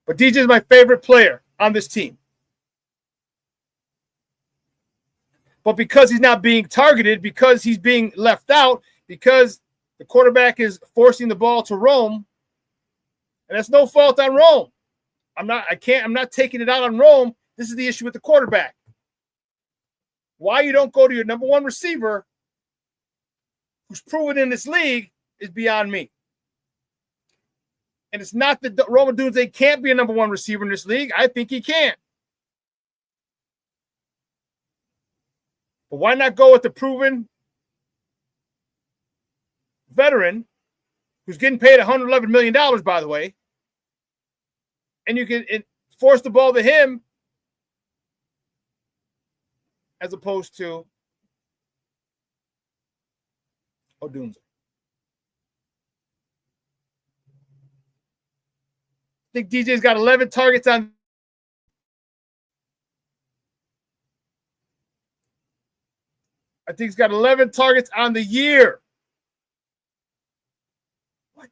But DJ is my favorite player on this team. But because he's not being targeted, because he's being left out, because the quarterback is forcing the ball to Rome, and that's no fault on Rome. I'm not taking it out on Rome. This is the issue with the quarterback. Why you don't go to your number one receiver who's proven in this league is beyond me. And it's not that Rome Odunze can't be a number one receiver in this league. I think he can. But why not go with the proven veteran who's getting paid $111 million, by the way, and you can force the ball to him as opposed to Odunze. I think DJ's got 11 targets on. I think he's got 11 targets on the year. What?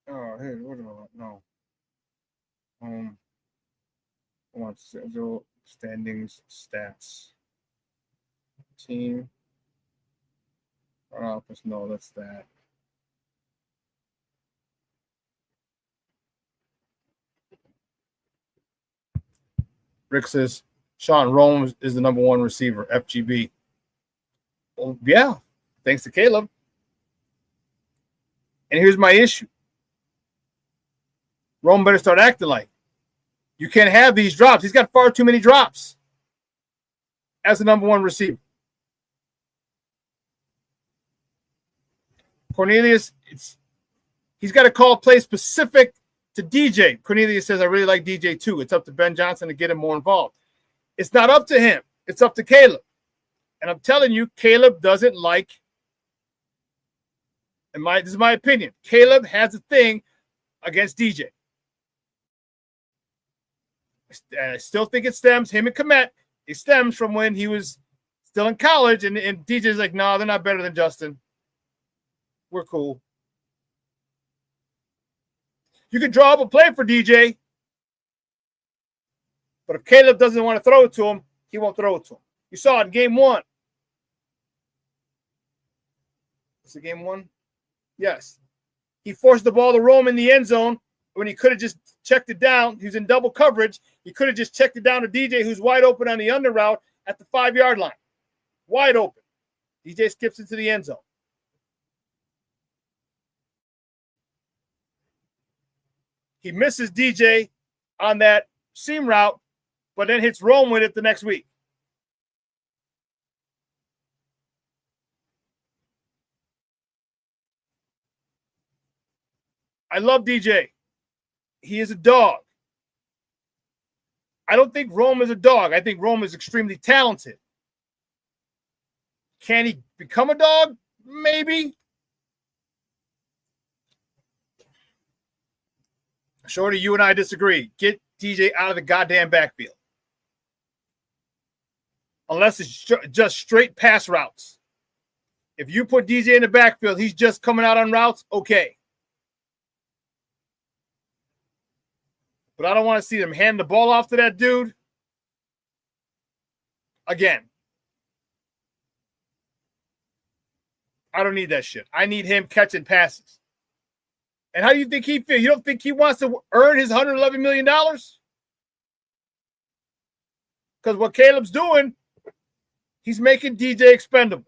Oh, hey, what do I want? No. I want schedule, standings, stats. Team. Office, no, that's that. Rick says Shawn, Rome is the number one receiver, FGB. Well, yeah, thanks to Caleb. And here's my issue. Rome better start acting like. You can't have these drops. He's got far too many drops as the number one receiver. Cornelius, he's got to call play specific to DJ. Cornelius says, I really like DJ too. It's up to Ben Johnson to get him more involved. It's not up to him. It's up to Caleb. And I'm telling you, Caleb doesn't like, this is my opinion, Caleb has a thing against DJ. I still think it stems, him and Komet, it stems from when he was still in college, and DJ's like, no, they're not better than Justin. We're cool. You can draw up a play for DJ, but if Caleb doesn't want to throw it to him, he won't throw it to him. You saw it in game one. Was it game one? Yes. He forced the ball to Rome in the end zone when he could have just checked it down. He was in double coverage. He could have just checked it down to DJ, who's wide open on the under route at the 5-yard line. Wide open. DJ skips into the end zone. He misses DJ on that seam route, but then hits Rome with it the next week. I love DJ. He is a dog. I don't think Rome is a dog. I think Rome is extremely talented. Can he become a dog? Maybe. Shorty, you and I disagree. Get DJ out of the goddamn backfield. Unless it's just straight pass routes. If you put DJ in the backfield, he's just coming out on routes, okay. But I don't want to see them hand the ball off to that dude again. I don't need that shit. I need him catching passes. And how do you think he feels? You don't think he wants to earn his $111 million? Because what Caleb's doing, he's making DJ expendable.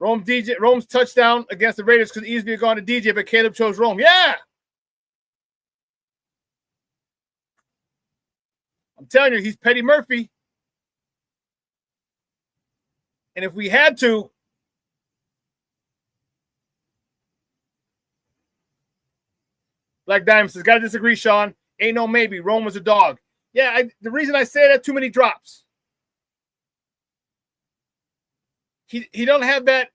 Rome's touchdown against the Raiders could easily have gone to DJ, but Caleb chose Rome. Yeah. I'm telling you, he's Petty Murphy. And if we had to, Black Diamond says, got to disagree, Shawn. Ain't no maybe. Rome was a dog. Yeah, the reason I say that, too many drops. He don't have that.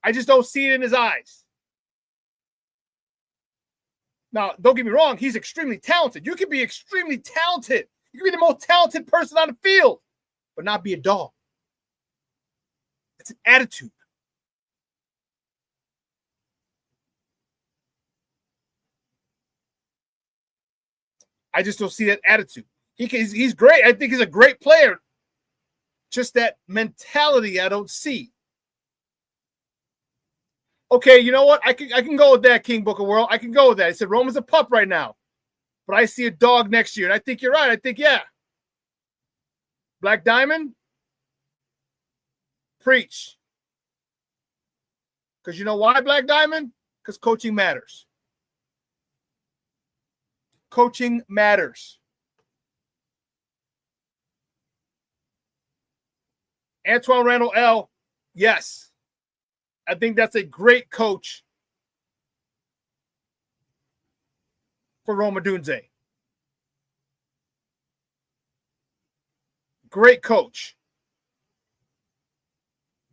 I just don't see it in his eyes. Now, don't get me wrong. He's extremely talented. You can be extremely talented. You can be the most talented person on the field, but not be a dog. It's an attitude. I just don't see that attitude. He's great. I think he's a great player. Just that mentality I don't see. Okay, you know what? I can go with that, King Booker World. I can go with that. I said Roman's a pup right now, but I see a dog next year, and I think you're right. I think, yeah. Black Diamond, preach. Because you know why, Black Diamond? Because coaching matters. Coaching matters. Antoine Randall L., yes. I think that's a great coach for Roma Dunze. Great coach.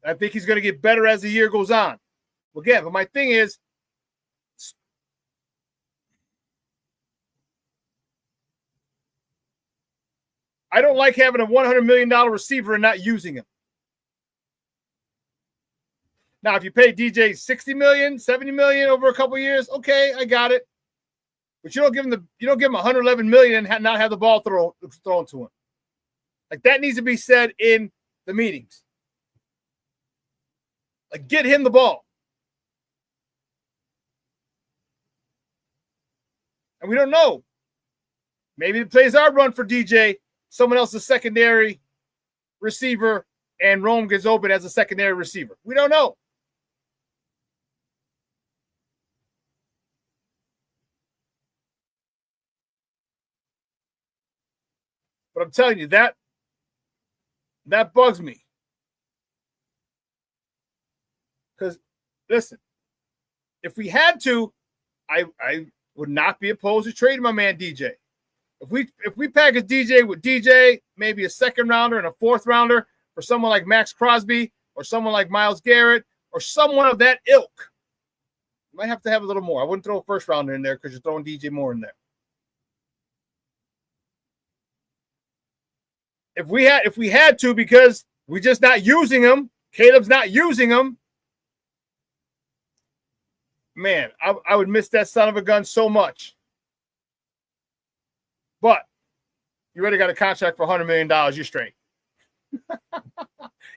I think he's going to get better as the year goes on. Again, but my thing is, I don't like having a $100 million receiver and not using him. Now, if you pay DJ $60 million, $70 million over a couple of years, okay, I got it. But you don't give him $111 million and not have the ball thrown to him. Like, that needs to be said in the meetings. Like, get him the ball. And we don't know. Maybe the plays are run for DJ. Someone else is secondary receiver, and Rome gets open as a secondary receiver. We don't know. But I'm telling you, that bugs me. Because, listen, if we had to, I would not be opposed to trading my man DJ. If we package DJ with DJ, maybe a second rounder and a fourth rounder for someone like Max Crosby or someone like Myles Garrett or someone of that ilk, you might have to have a little more. I wouldn't throw a first rounder in there because you're throwing DJ Moore in there. If we had to, because we're just not using him, Caleb's not using him, man, I would miss that son of a gun so much. But you already got a contract for $100 million. You're straight.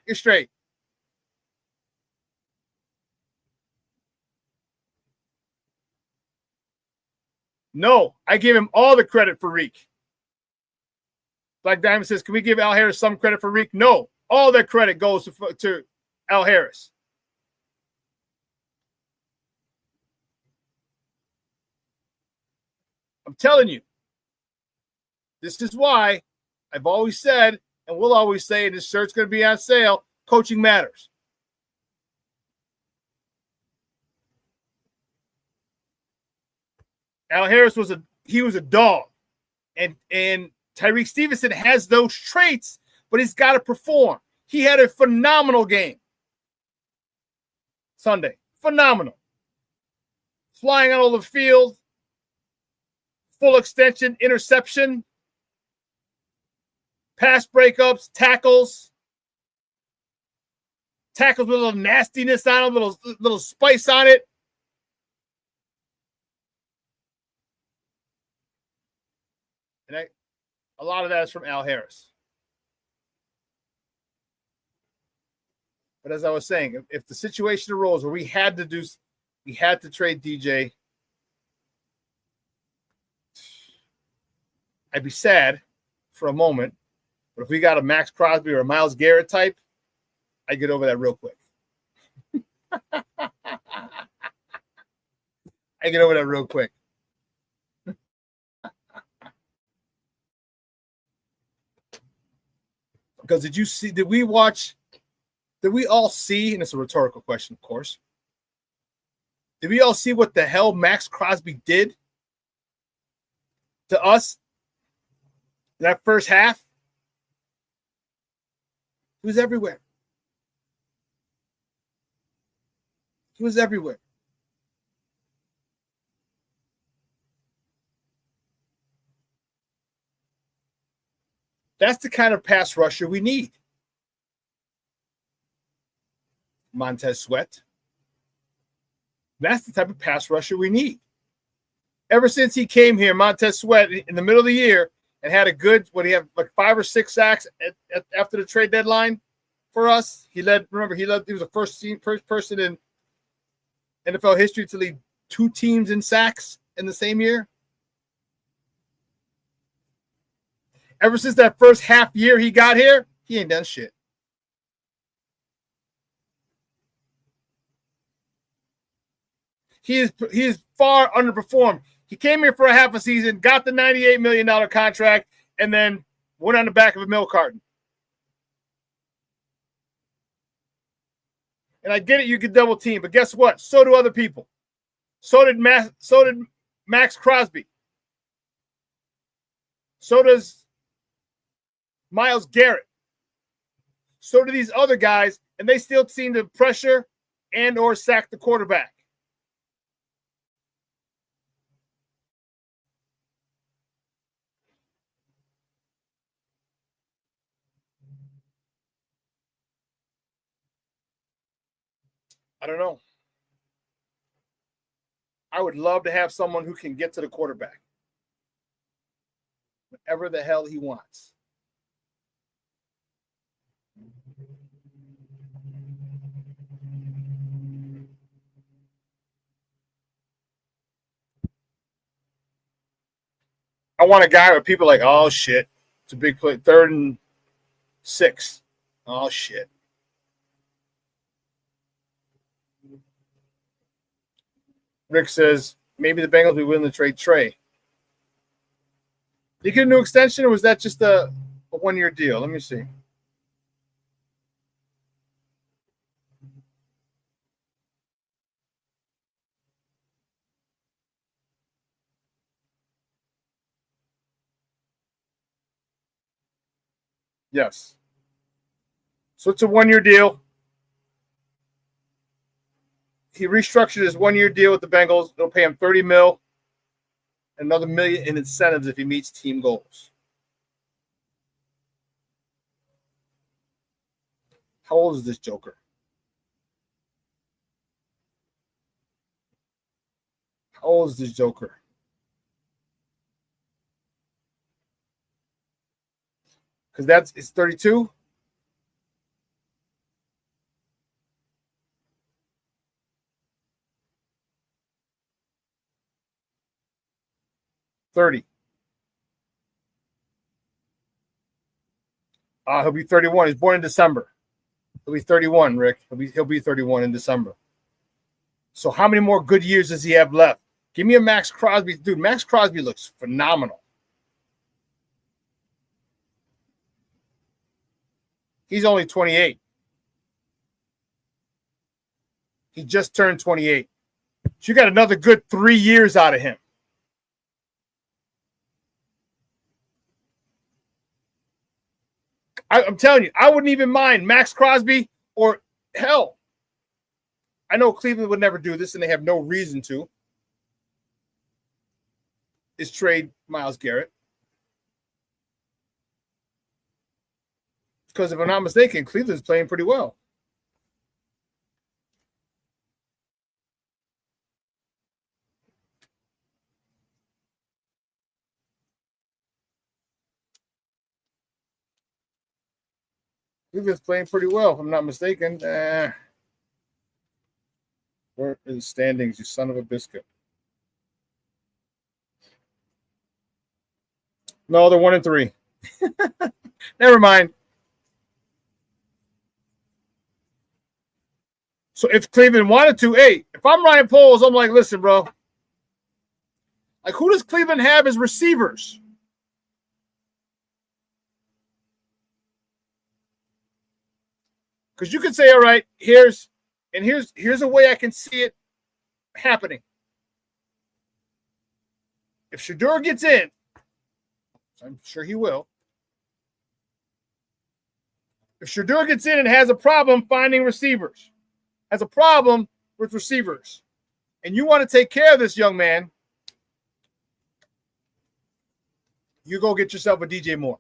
You're straight. No, I give him all the credit for Reek. Black Diamond says, can we give Al Harris some credit for Reek? No, all that credit goes to Al Harris. I'm telling you, this is why I've always said, and will always say, and this shirt's going to be on sale, coaching matters. Al Harris was a dog. And Tyreek Stevenson has those traits, but he's got to perform. He had a phenomenal game Sunday. Phenomenal. Flying out of the field, full extension, interception, pass breakups, tackles with a little nastiness on it, little spice on it. And a lot of that is from Al Harris. But as I was saying, if the situation arose where we had to trade DJ, I'd be sad for a moment. But if we got a Max Crosby or a Myles Garrett type, I get over that real quick. I get over that real quick. Because did we all see, and it's a rhetorical question, of course, did we all see what the hell Max Crosby did to us in that first half? He was everywhere. He was everywhere. That's the kind of pass rusher we need. Montez Sweat. That's the type of pass rusher we need. Ever since he came here, Montez Sweat, in the middle of the year, and had a good, he had like 5 or 6 sacks after the trade deadline for us. He was the first person in NFL history to lead 2 teams in sacks in the same year. Ever since that first half year he got here, he ain't done shit. He is far underperformed. He came here for a half a season, got the $98 million contract, and then went on the back of a milk carton. And I get it, you could double team, but guess what? So do other people. So did Max Crosby. So does Myles Garrett. So do these other guys, and they still seem to pressure and or sack the quarterback. I don't know. I would love to have someone who can get to the quarterback whatever the hell he wants. I want a guy where people are like, oh, shit. It's a big play. 3rd and 6. Oh, shit. Rick says, maybe the Bengals will be willing to trade Trey. Did he get a new extension, or was that just a 1-year deal? Let me see. Yes. So it's a 1-year deal. He restructured his 1-year deal with the Bengals. They'll pay him $30 million, another $1 million in incentives if he meets team goals. How old is this joker? How old is this joker? Because it's 32. He'll be 31. He's born in December. He'll be 31, Rick. He'll be 31 in December. So how many more good years does he have left? Give me a Max Crosby. Dude, Max Crosby looks phenomenal. He's only 28. He just turned 28. So you got another good 3 years out of him. I'm telling you, I wouldn't even mind Max Crosby, or hell, I know Cleveland would never do this, and they have no reason to, is trade Myles Garrett. Because if I'm not mistaken, Cleveland's playing pretty well. Cleveland's playing pretty well, if I'm not mistaken. Where are the standings, you son of a biscuit? No, they're 1-3. Never mind. So if Cleveland wanted to, hey, if I'm Ryan Poles, I'm like, listen, bro. Like, who does Cleveland have as receivers? Because you could say, all right, here's a way I can see it happening. If Shedeur gets in, I'm sure he will. If Shedeur gets in and has a problem finding receivers, has a problem with receivers, and you want to take care of this young man, you go get yourself a DJ Moore.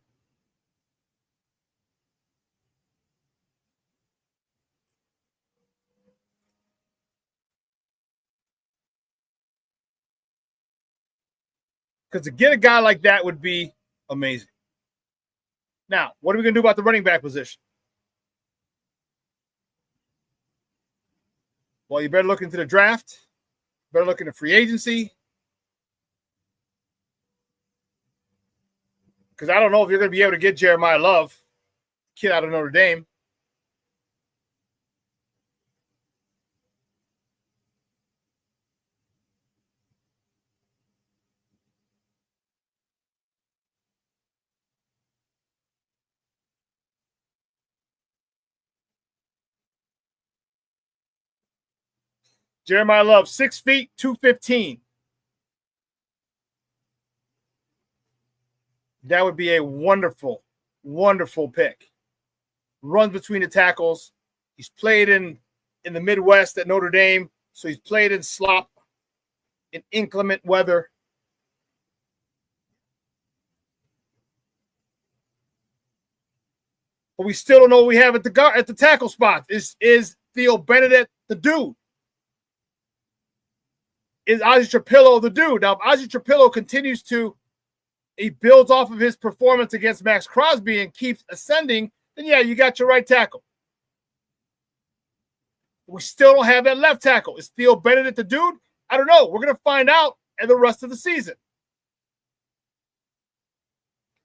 Because to get a guy like that would be amazing. Now, what are we going to do about the running back position? Well, you better look into the draft. Better look into free agency. Because I don't know if you're going to be able to get Jeremiah Love, kid out of Notre Dame. Jeremiah Love, 6 feet, 215. That would be a wonderful, wonderful pick. Runs between the tackles. He's played in the Midwest at Notre Dame, so he's played in slop, in inclement weather. But we still don't know what we have at the tackle spot. Is Theo Benedict the dude? Is Ozzie Trapillo the dude? Now, if Ozzie Trapillo continues to, he builds off of his performance against Max Crosby and keeps ascending, then yeah, you got your right tackle. We still don't have that left tackle. Is Theo Benedict the dude? I don't know. We're going to find out in the rest of the season.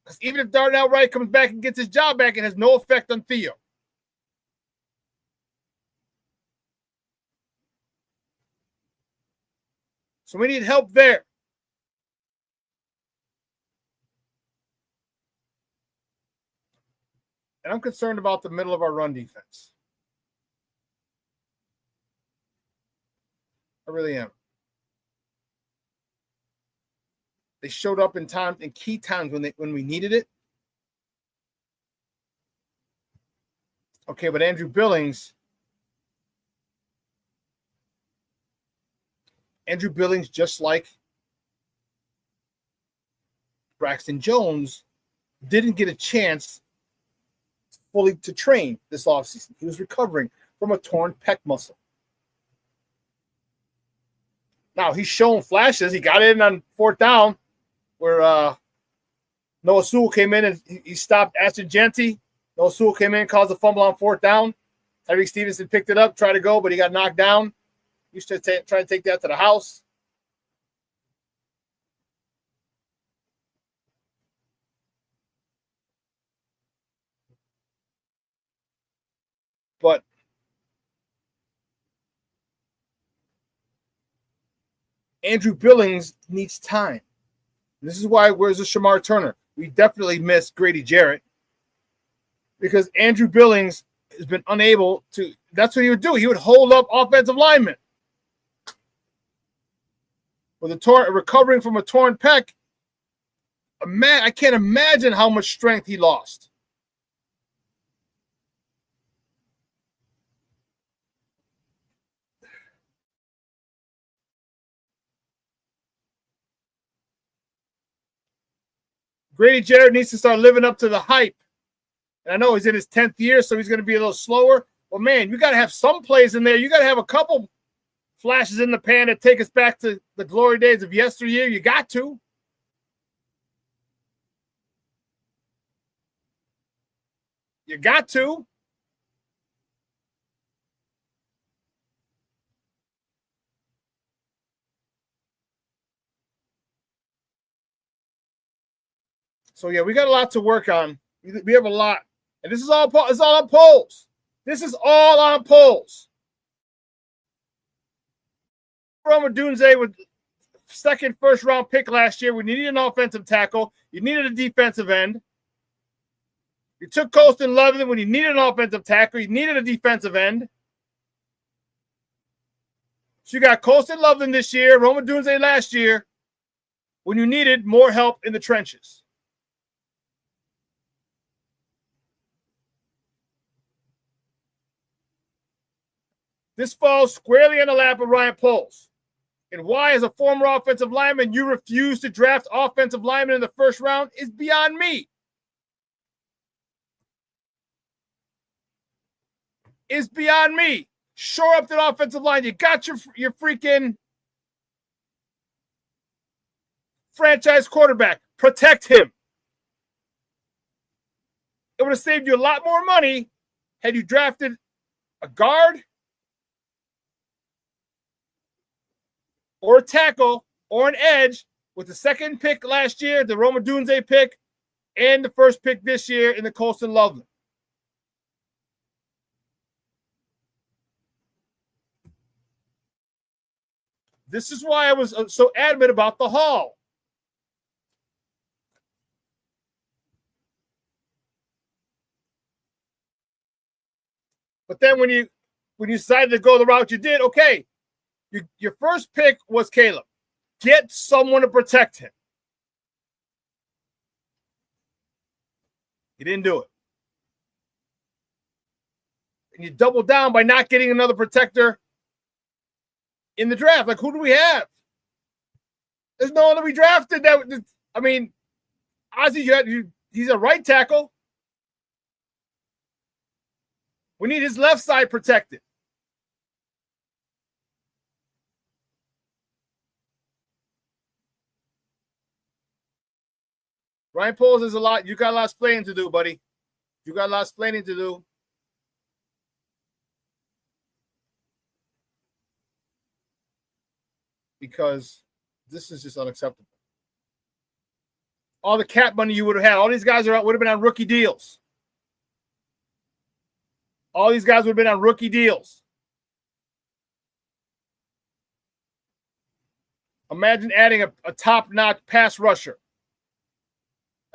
Because even if Darnell Wright comes back and gets his job back, it has no effect on Theo. So we need help there. And I'm concerned about the middle of our run defense. I really am. They showed up in key times when we needed it. Okay, but Andrew Billings, just like Braxton Jones, didn't get a chance fully to train this offseason. He was recovering from a torn pec muscle. Now, he's shown flashes. He got in on 4th down where Noah Sewell came in and he stopped Ashton Jeanty. Noah Sewell came in, caused a fumble on 4th down. Tyreek Stevenson picked it up, tried to go, but he got knocked down. He used to try to take that to the house. But Andrew Billings needs time. This is why where's the Shamar Turner? We definitely missed Grady Jarrett because Andrew Billings has been unable to. That's what he would do. He would hold up offensive linemen. With recovering from a torn pec, I can't imagine how much strength he lost. Grady Jarrett needs to start living up to the hype. And I know he's in his 10th year, so he's going to be a little slower. But, man, you got to have some plays in there. You got to have a couple flashes in the pan that take us back to the glory days of yesteryear. You got to. You got to. So, yeah, we got a lot to work on. We have a lot. And this is all on polls. This is all on polls. Roma Dunze with second first-round pick last year. We needed an offensive tackle. You needed a defensive end. You took Colston Loveland when you needed an offensive tackle. You needed a defensive end. So you got Colston Loveland this year, Roma Dunze last year, when you needed more help in the trenches. This falls squarely in the lap of Ryan Poles. And why, as a former offensive lineman, you refuse to draft offensive linemen in the first round is beyond me. Is beyond me. Shore up that offensive line. You got your freaking franchise quarterback. Protect him. It would have saved you a lot more money had you drafted a guard or a tackle or an edge with the second pick last year, the Roma Dunze pick, and the first pick this year in the Colston Loveland. This is why I was so adamant about the haul. But then when you decided to go the route you did, okay, your first pick was Caleb. Get someone to protect him. You didn't do it. And you doubled down by not getting another protector in the draft. Like, who do we have? There's no one that we drafted. I mean, Ozzie, he's a right tackle. We need his left side protected. Ryan Poles is a lot. You got a lot of explaining to do, buddy. You got a lot of explaining to do. Because this is just unacceptable. All the cap money you would have had, all these guys would have been on rookie deals. All these guys would have been on rookie deals. Imagine adding a top-notch pass rusher.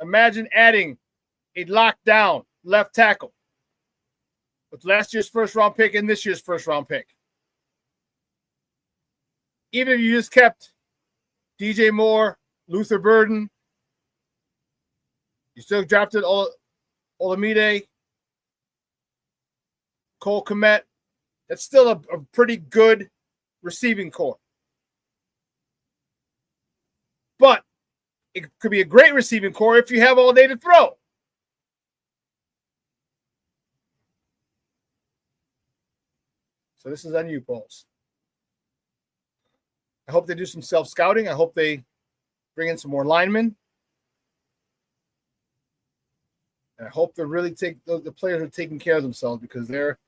Imagine adding a lockdown left tackle with last year's first-round pick and this year's first-round pick. Even if you just kept DJ Moore, Luther Burden, you still drafted Olamide, Cole Kmet, that's still a pretty good receiving core. But it could be a great receiving core if you have all day to throw. So this is on you, Pauls. I hope they do some self-scouting. I hope they bring in some more linemen. And I hope they really the players are taking care of themselves, because they're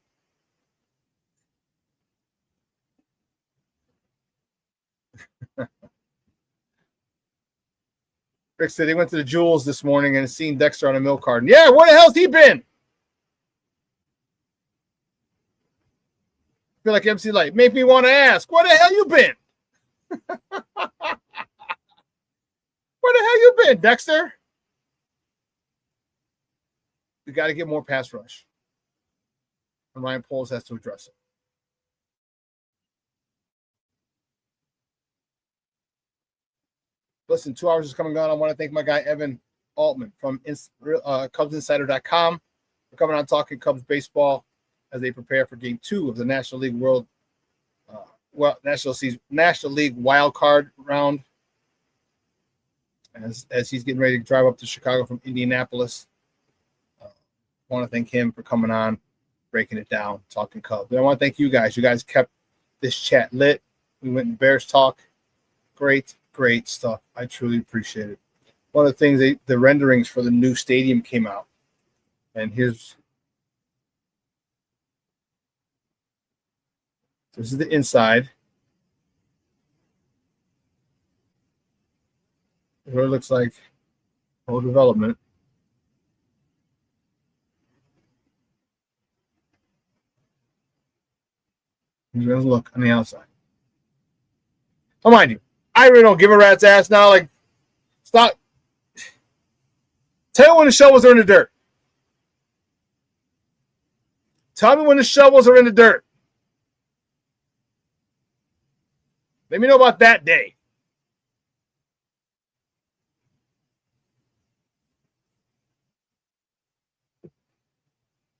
Rick said he went to the Jewels this morning and seen Dexter on a milk carton. Yeah, where the hell's he been? I feel like MC Light. Make me want to ask, where the hell you been? Where the hell you been, Dexter? We got to get more pass rush. And Ryan Poles has to address it. Listen, 2 hours is coming on. I want to thank my guy, Evan Altman from CubsInsider.com for coming on talking Cubs baseball as they prepare for Game 2 of the National League National League wild card round. As he's getting ready to drive up to Chicago from Indianapolis. I want to thank him for coming on, breaking it down, talking Cubs. And I want to thank you guys. You guys kept this chat lit. We went in Bears talk. Great stuff. I truly appreciate it. One of the things, the renderings for the new stadium came out. And this is the inside. What it looks like whole development. Here's a look on the outside. Oh, mind you, I really don't give a rat's ass now. Like, stop. Tell you when the shovels are in the dirt. Tell me when the shovels are in the dirt. Let me know about that day.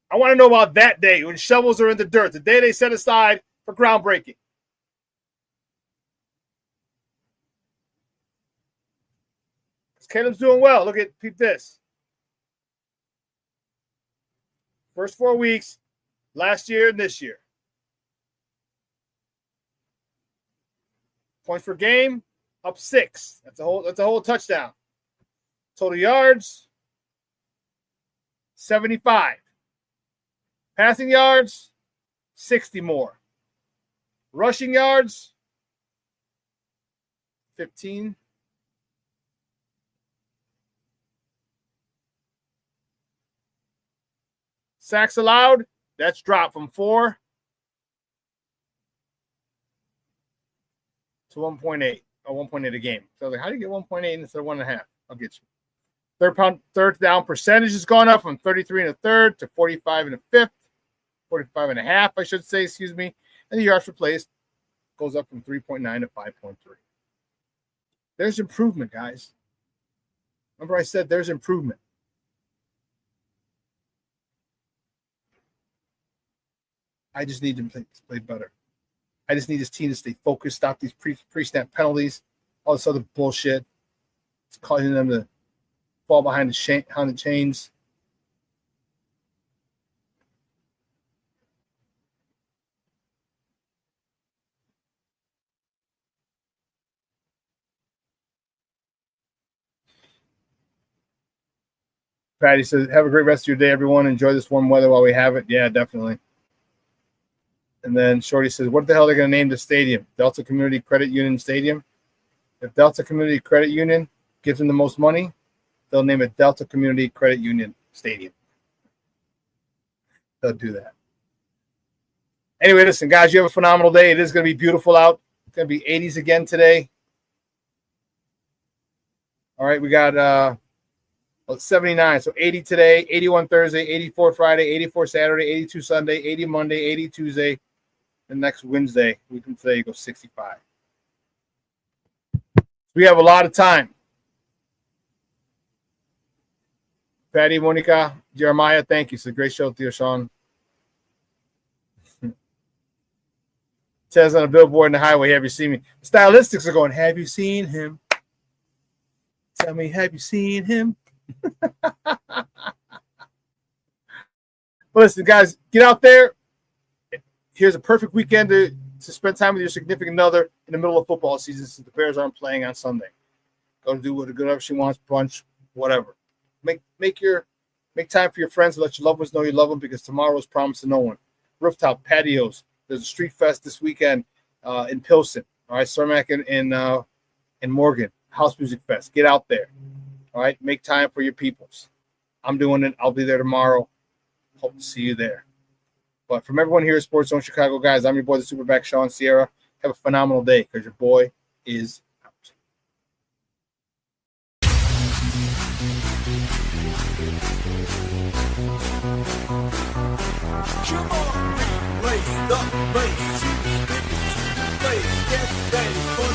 I want to know about that day when shovels are in the dirt, the day they set aside for groundbreaking. Caleb's doing well. Peep this. First 4 weeks, last year and this year. Points per game, up 6. That's a whole touchdown. Total yards, 75. Passing yards, 60 more. Rushing yards, 15. Sacks allowed, that's dropped from 4 to 1.8, or 1.8 a game. So I was like, how do you get 1.8 instead of 1.5? I'll get you. Third down percentage has gone up from 33 1/3 to 45 1/5. 45 1/2, I should say, excuse me. And the yards per play goes up from 3.9 to 5.3. There's improvement, guys. Remember I said there's improvement. I just need to play better. I just need this team to stay focused, stop these pre-snap penalties, all this other bullshit. It's causing them to fall behind the chains. Patty says, have a great rest of your day, everyone. Enjoy this warm weather while we have it. Yeah, definitely. And then Shorty says, what the hell are they going to name the stadium? Delta Community Credit Union Stadium? If Delta Community Credit Union gives them the most money, they'll name it Delta Community Credit Union Stadium. They'll do that. Anyway, listen, guys, you have a phenomenal day. It is going to be beautiful out. It's going to be 80s again today. All right, we got 79. So 80 today, 81 Thursday, 84 Friday, 84 Saturday, 82 Sunday, 80 Monday, 80 Tuesday. And next Wednesday, week from today, you go 65. We have a lot of time. Patty, Monica, Jeremiah, thank you. It's a great show with you, Shawn. Says on a billboard in the highway, have you seen me? The stylistics are going, have you seen him? Tell me, have you seen him? But listen, guys, get out there. Here's a perfect weekend to spend time with your significant other in the middle of football season since the Bears aren't playing on Sunday. Go to do whatever she wants, brunch, whatever. Make time for your friends. Let your loved ones know you love them because tomorrow is promised to no one. Rooftop patios. There's a street fest this weekend in Pilsen. All right, Cermak in Morgan. House Music Fest. Get out there. All right, make time for your peoples. I'm doing it. I'll be there tomorrow. Hope to see you there. But from everyone here at Sports Zone Chicago, guys, I'm your boy, the SuperBack, Shawn Sierra. Have a phenomenal day because your boy is out. Come on, place the bass, place, get ready for